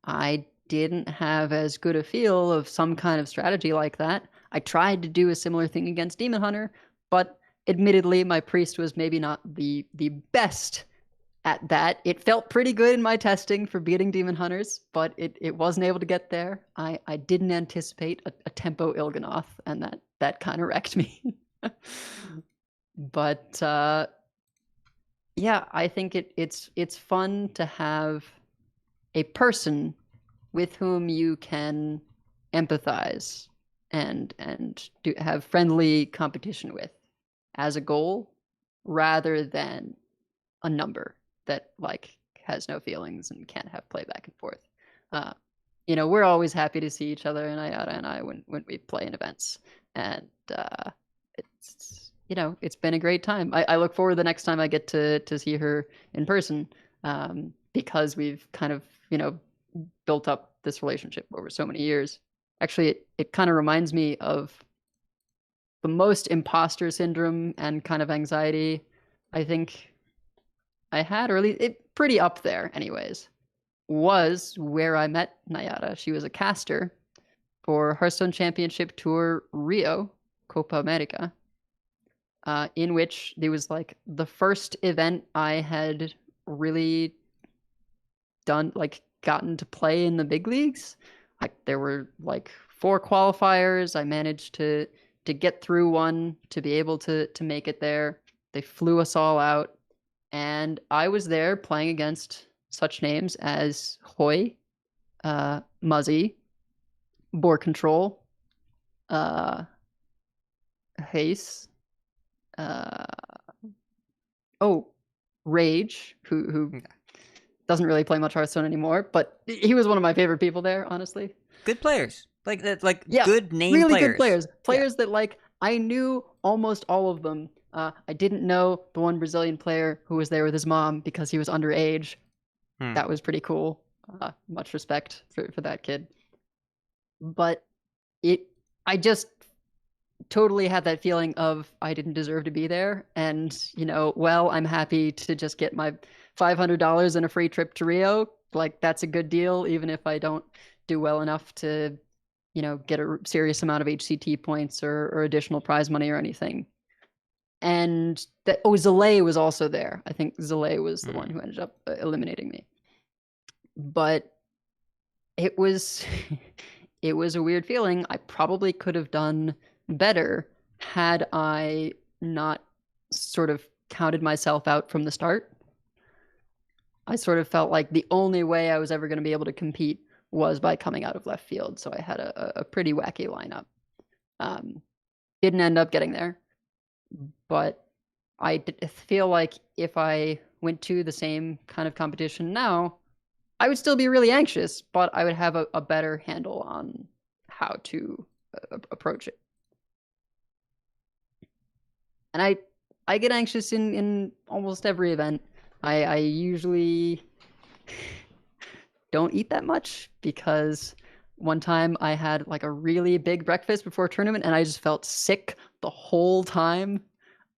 I didn't have as good a feel of some kind of strategy like that. I tried to do a similar thing against Demon Hunter, but admittedly, my priest was maybe not the best at that. It felt pretty good in my testing for beating Demon Hunters, but it wasn't able to get there. I didn't anticipate a tempo Il'gynoth, and that kind of wrecked me. But yeah, I think it's fun to have a person with whom you can empathize and have friendly competition with as a goal, rather than a number that has no feelings and can't have play back and forth. We're always happy to see each other, and I when we play in events, and it's been a great time. I look forward the next time I get to see her in person, because we've kind of built up this relationship over so many years. Actually, it kind of reminds me of the most imposter syndrome and kind of anxiety I think I had, or at least it pretty up there anyways, was where I met Nayara. She was a caster for Hearthstone Championship Tour Rio, Copa America, in which there was the first event I had really gotten to play in the big leagues. There were 4 qualifiers. I managed to get through one to be able to make it there. They flew us all out, and I was there playing against such names as Hoy, Muzzy, Boar Control, Haze, Rage, who doesn't really play much Hearthstone anymore, but he was one of my favorite people there, honestly. Good players. Yeah, good name really players. Good players. Players that I knew almost all of them. I didn't know the one Brazilian player who was there with his mom because he was underage. That was pretty cool. Much respect for that kid. But I just totally had that feeling of I didn't deserve to be there. And, I'm happy to just get my $500 and a free trip to Rio. That's a good deal, even if I don't do well enough to, get a serious amount of HCT points or additional prize money or anything. And Zalay was also there. I think Zalay was the one who ended up eliminating me. But it was it was a weird feeling. I probably could have done better had I not sort of counted myself out from the start. I sort of felt like the only way I was ever going to be able to compete was by coming out of left field. So I had a pretty wacky lineup. Didn't end up getting there, but I feel like if I went to the same kind of competition now, I would still be really anxious, but I would have a better handle on how to approach it. And I get anxious in almost every event. I usually don't eat that much because one time I had a really big breakfast before a tournament and I just felt sick the whole time.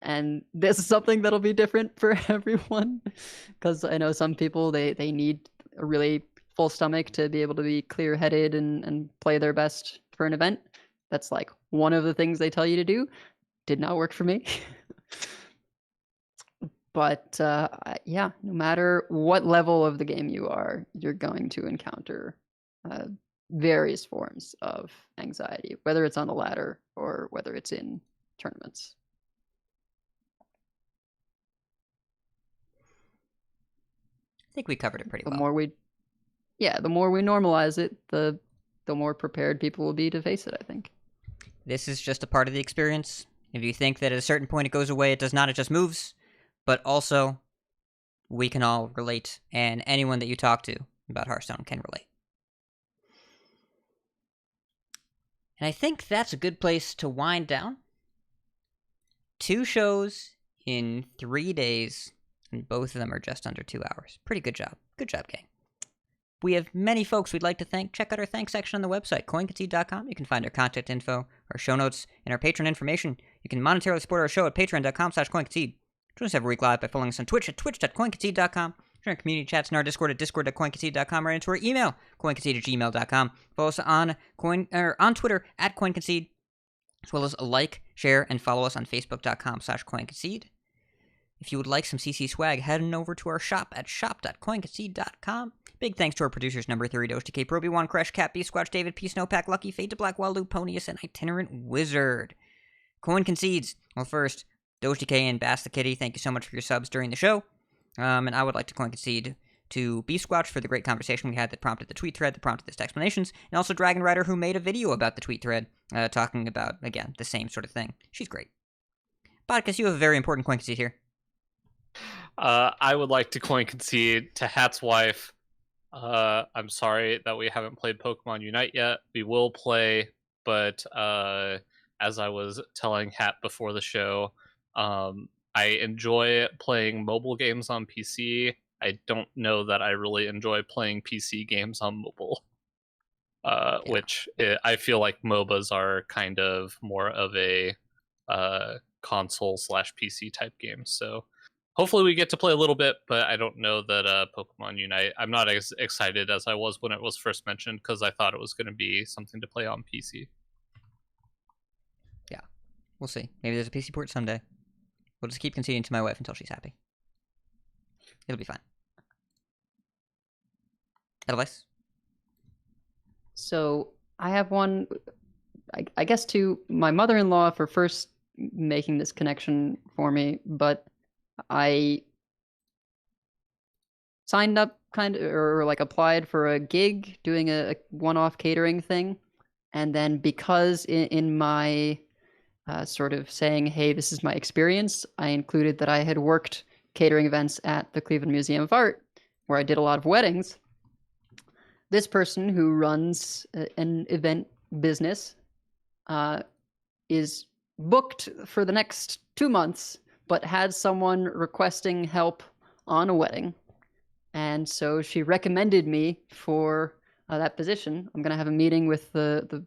And this is something that'll be different for everyone because I know some people, they need a really full stomach to be able to be clear-headed and play their best for an event. That's one of the things they tell you to do. Did not work for me. But yeah, no matter what level of the game you are, you're going to encounter various forms of anxiety, whether it's on the ladder or whether it's in tournaments. I think we covered it pretty well. The more we normalize it, the more prepared people will be to face it, I think. This is just a part of the experience. If you think that at a certain point it goes away, it does not, it just moves. But also, we can all relate, and anyone that you talk to about Hearthstone can relate. And I think that's a good place to wind down. 2 shows in 3 days, and both of them are just under 2 hours. Pretty good job. Good job, gang. We have many folks we'd like to thank. Check out our thanks section on the website, coinconcede.com. You can find our contact info, our show notes, and our patron information. You can monetarily support our show at patreon.com/coinconcede. Join us every week live by following us on Twitch at twitch.coinconcede.com. Join our community chats in our Discord at discord.coinconcede.com, right into our email, coinconcede@gmail.com. Follow us on Twitter at coinconcede, as well as like, share, and follow us on facebook.com/coinconcede. If you would like some CC swag, head on over to our shop at shop.coinconcede.com. Big thanks to our producers, Number 3, Doge K, Proby1, Crash Cat, B Squatch, David, P Snowpack, Lucky, Fade to Black, Walu, Ponius, and Itinerant Wizard. Coin Concedes. Well, first, Doge K and Bass the Kitty, thank you so much for your subs during the show. And I would like to coin concede to B Squatch for the great conversation we had that prompted the tweet thread, that prompted this Decksplanations, and also Dragon Rider, who made a video about the tweet thread, talking about, again, the same sort of thing. She's great. Bodicus, you have a very important coin concede here. I would like to coin concede to Hat's wife. I'm sorry that we haven't played Pokemon Unite yet. We will play, but as I was telling Hat before the show, I enjoy playing mobile games on PC. I don't know that I really enjoy playing PC games on mobile, which I feel like MOBAs are kind of more of a console/PC type game. So hopefully we get to play a little bit, but I don't know that Pokemon Unite, I'm not as excited as I was when it was first mentioned, because I thought it was going to be something to play on PC. Yeah, we'll see. Maybe there's a PC port someday. We'll just keep conceding to my wife until she's happy. It'll be fine. Advice? So I have one, I guess, to my mother-in-law for first making this connection for me, but I signed up or applied for a gig doing a one-off catering thing. And then because in my sort of saying, hey, this is my experience, I included that I had worked catering events at the Cleveland Museum of Art, where I did a lot of weddings. This person who runs an event business is booked for the next 2 months, but had someone requesting help on a wedding. And so she recommended me for that position. I'm going to have a meeting with the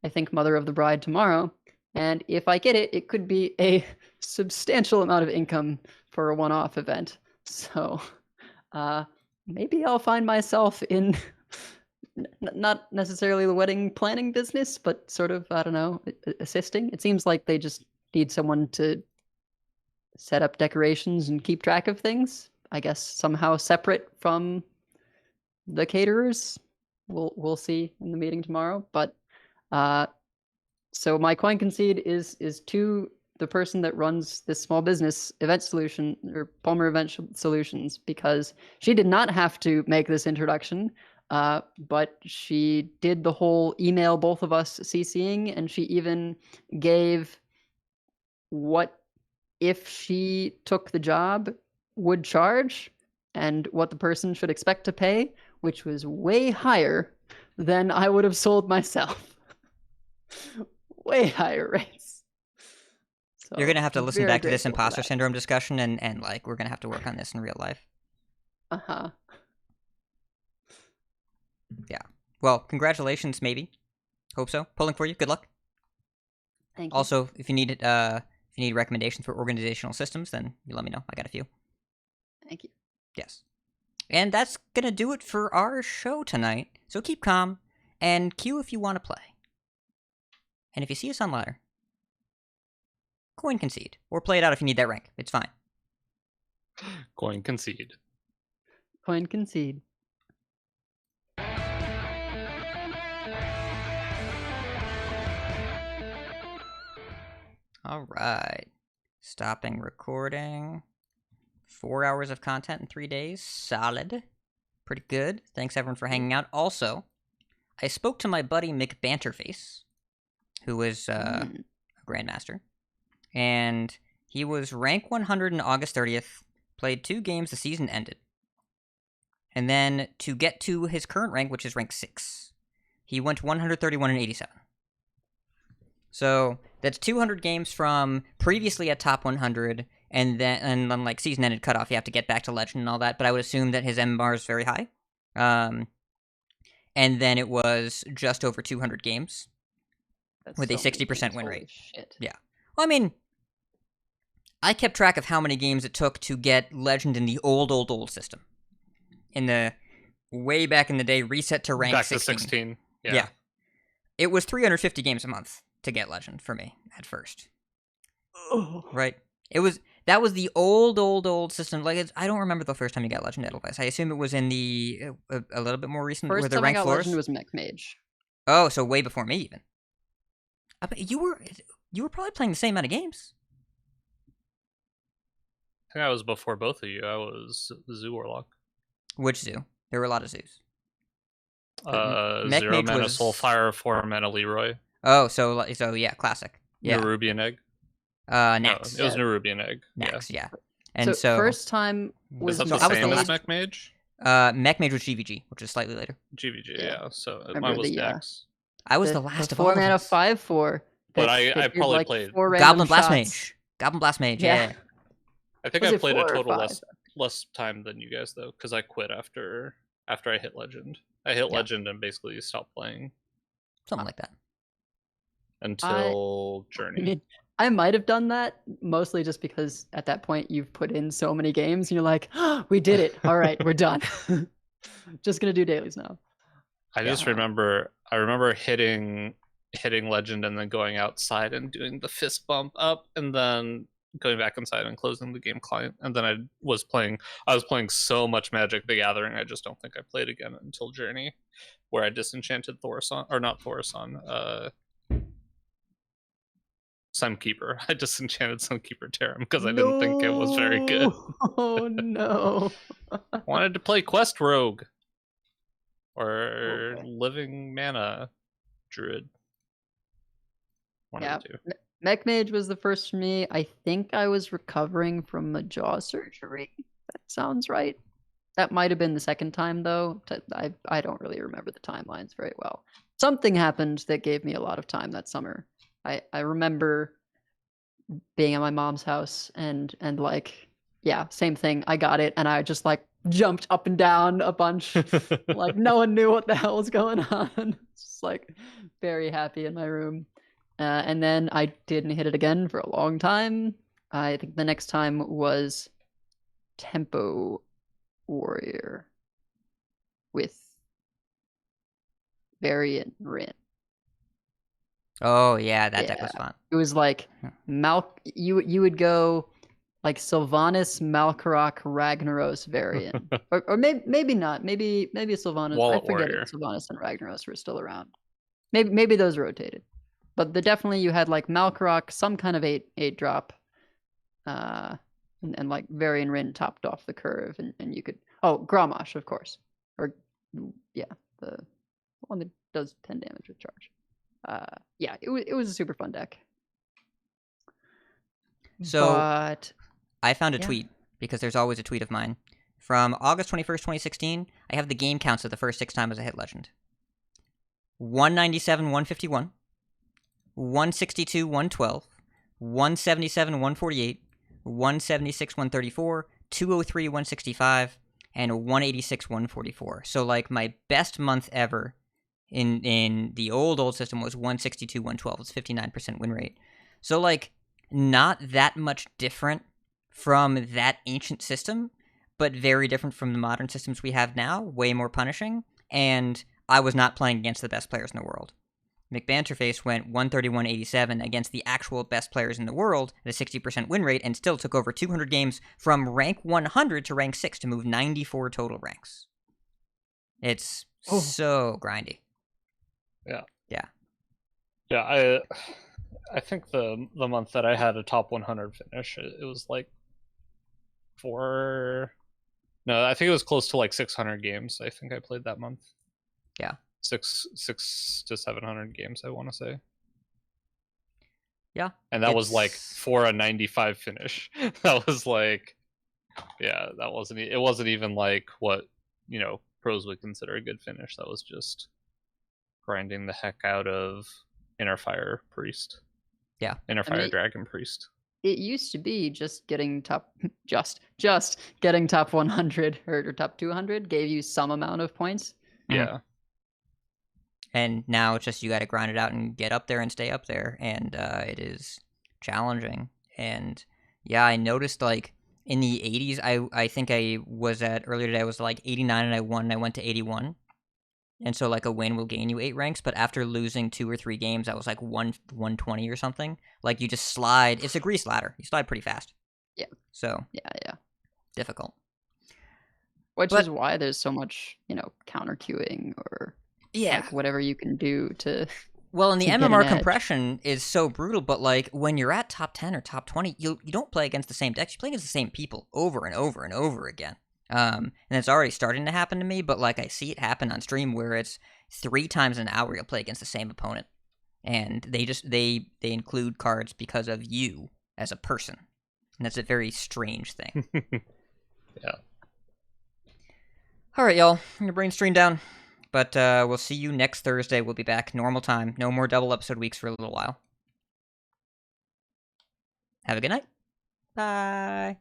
I think, mother of the bride tomorrow. And if I get it, it could be a substantial amount of income for a one-off event. So maybe I'll find myself in not necessarily the wedding planning business, but sort of, I don't know, assisting. It seems like they just need someone to set up decorations and keep track of things. I guess somehow separate from the caterers. We'll see in the meeting tomorrow. But so my coin concede is to the person that runs this small business event solution, or Palmer Event Solutions, because she did not have to make this introduction, but she did the whole email both of us CCing, and she even gave what, if she took the job, would charge and what the person should expect to pay, which was way higher than I would have sold myself. Way higher rates. So, you're going to have to listen back to this imposter that. syndrome discussion, and like, we're going to have to work on this in real life. Uh-huh. Yeah. Well, congratulations, maybe. Hope so. Pulling for you. Good luck. Thank you. Also, if you need recommendations for organizational systems, then you let me know. I got a few. Thank you. Yes. And that's going to do it for our show tonight. So keep calm and queue if you want to play. And if you see us on ladder, coin concede. Or play it out if you need that rank. It's fine. Coin concede. Coin concede. All right. Stopping recording. 4 hours of content in 3 days. Solid. Pretty good. Thanks, everyone, for hanging out. Also, I spoke to my buddy McBanterface, who is a Grandmaster, and he was rank 100 on August 30th, played 2 games, the season ended. And then to get to his current rank, which is rank 6, he went 131 and 87. So that's 200 games from previously at top 100, and then like season ended cutoff, you have to get back to legend and all that. But I would assume that his M bar is very high. And then it was just over 200 games with a 60% win rate. Shit. Yeah. Well, I mean, I kept track of how many games it took to get legend in the old system. In the way back in the day, reset to rank back 16. to 16. Yeah. It was 350 games a month to get legend for me at first. Right? That was the old system. Like, I don't remember the first time you got legend Edelweiss. I assume it was in the a little bit more recent First with the time I rank got floors. legend was Mech Mage. Oh, so way before me even. I bet you were probably playing the same amount of games. I think I was before both of you. I was Zoo Warlock. Which zoo? There were a lot of zoos. Zero Mech Mage mana was- Soulfire, 4 mana Leroy. Oh, so yeah, classic. Yeah. Nerubian Egg. Nax. No, it was Nerubian Egg. Nax, yeah. And so first time was Is that I the was the same as last- Mech Mage? Mech Mage was GVG, which is slightly later. GVG, Yeah. yeah. So Remember mine was the, Nax. I was the last of all 4 of mana us. 5/4. But that I did, probably like, played 4 random Goblin Blast shots. Mage. Goblin Blast Mage, yeah. I think Was I it played a 4 or total 5? less time than you guys though, because I quit after I hit Legend. I hit Yeah. Legend and basically stopped playing Something like that. until I Journey. mean, I might have done that mostly just because at that point you've put in so many games and you're like, oh, we did it. All right, we're done. Just gonna do dailies now. I just remember hitting Legend and then going outside and doing the fist bump up and then going back inside and closing the game client. And then I was playing so much Magic the Gathering, I just don't think I played again until Journey, where I disenchanted Sunkeeper. I disenchanted Sunkeeper Terram because I didn't think it was very good. Oh no. Wanted to play Quest Rogue or Living Mana Druid. One Yeah. of the two. Mech Mage was the first for me. I think I was recovering from a jaw surgery. That sounds right. That might have been the second time though. I don't really remember the timelines very well. Something happened that gave me a lot of time that summer. I remember being at my mom's house and like, yeah, same thing. I got it and I just like jumped up and down a bunch. Like no one knew what the hell was going on. Just like very happy in my room. And then I didn't hit it again for a long time. I think the next time was Tempo Warrior with Variant Rin. Oh, yeah, that deck was Yeah. fun. It was like you would go like Sylvanas, Malkarok, Ragnaros variant, or maybe not. Maybe Sylvanas. Wallet I forget Warrior. if Sylvanas and Ragnaros were still around. Maybe those rotated, but definitely you had like Malkarok, some kind of 8 drop, and like Varian Rin topped off the curve, and you could Grommash, of course, or yeah, the one that does 10 damage with charge. Yeah, it was a super fun deck. So But I found a yeah. tweet, because there's always a tweet of mine, from August 21st, 2016. I have the game counts of the first 6 times I hit Legend. 197, 151, 162, 112, 177, 148, 176, 134, 203, 165, and 186, 144. So, like, my best month ever in the old system was 162, 112. It's 59% win rate. So, like, not that much different from that ancient system, but very different from the modern systems we have now, way more punishing, and I was not playing against the best players in the world. McBanterface went 131-87 against the actual best players in the world at a 60% win rate and still took over 200 games from rank 100 to rank 6 to move 94 total ranks. It's so grindy. Yeah. Yeah. Yeah, I think the month that I had a top 100 finish, it was like I think it was close to like 600 games. I think I played that month. Yeah. 6 to 700 games, I want to say. Yeah. And that was like for a 95 finish. That was like, yeah, it wasn't even like what, pros would consider a good finish. That was just grinding the heck out of Inner Fire Priest. Yeah. Inner Fire Dragon Priest. It used to be just getting just getting top 100 or top 200 gave you some amount of points. Yeah. And now it's just you got to grind it out and get up there and stay up there, and it is challenging. And yeah, I noticed like in the 80s, I think I was at earlier today. I was like 89 and I won. And I went to 81, and so like a win will gain you 8 ranks. But after losing 2 or 3 games, I was like 120 or something. Like you just slide. It's a grease ladder. You slide pretty fast. Yeah. So yeah, difficult. Which is why there's so much counter queuing or. Yeah, like whatever you can do to. Well, and the get MMR an edge. compression is so brutal, but like when you're at top 10 or top 20, you don't play against the same decks. You play against the same people over and over and over again. And it's already starting to happen to me, but like I see it happen on stream where it's 3 times an hour you'll play against the same opponent, and they include cards because of you as a person, and that's a very strange thing. Yeah. All right, y'all, your brain stream down. But we'll see you next Thursday. We'll be back normal time. No more double episode weeks for a little while. Have a good night. Bye.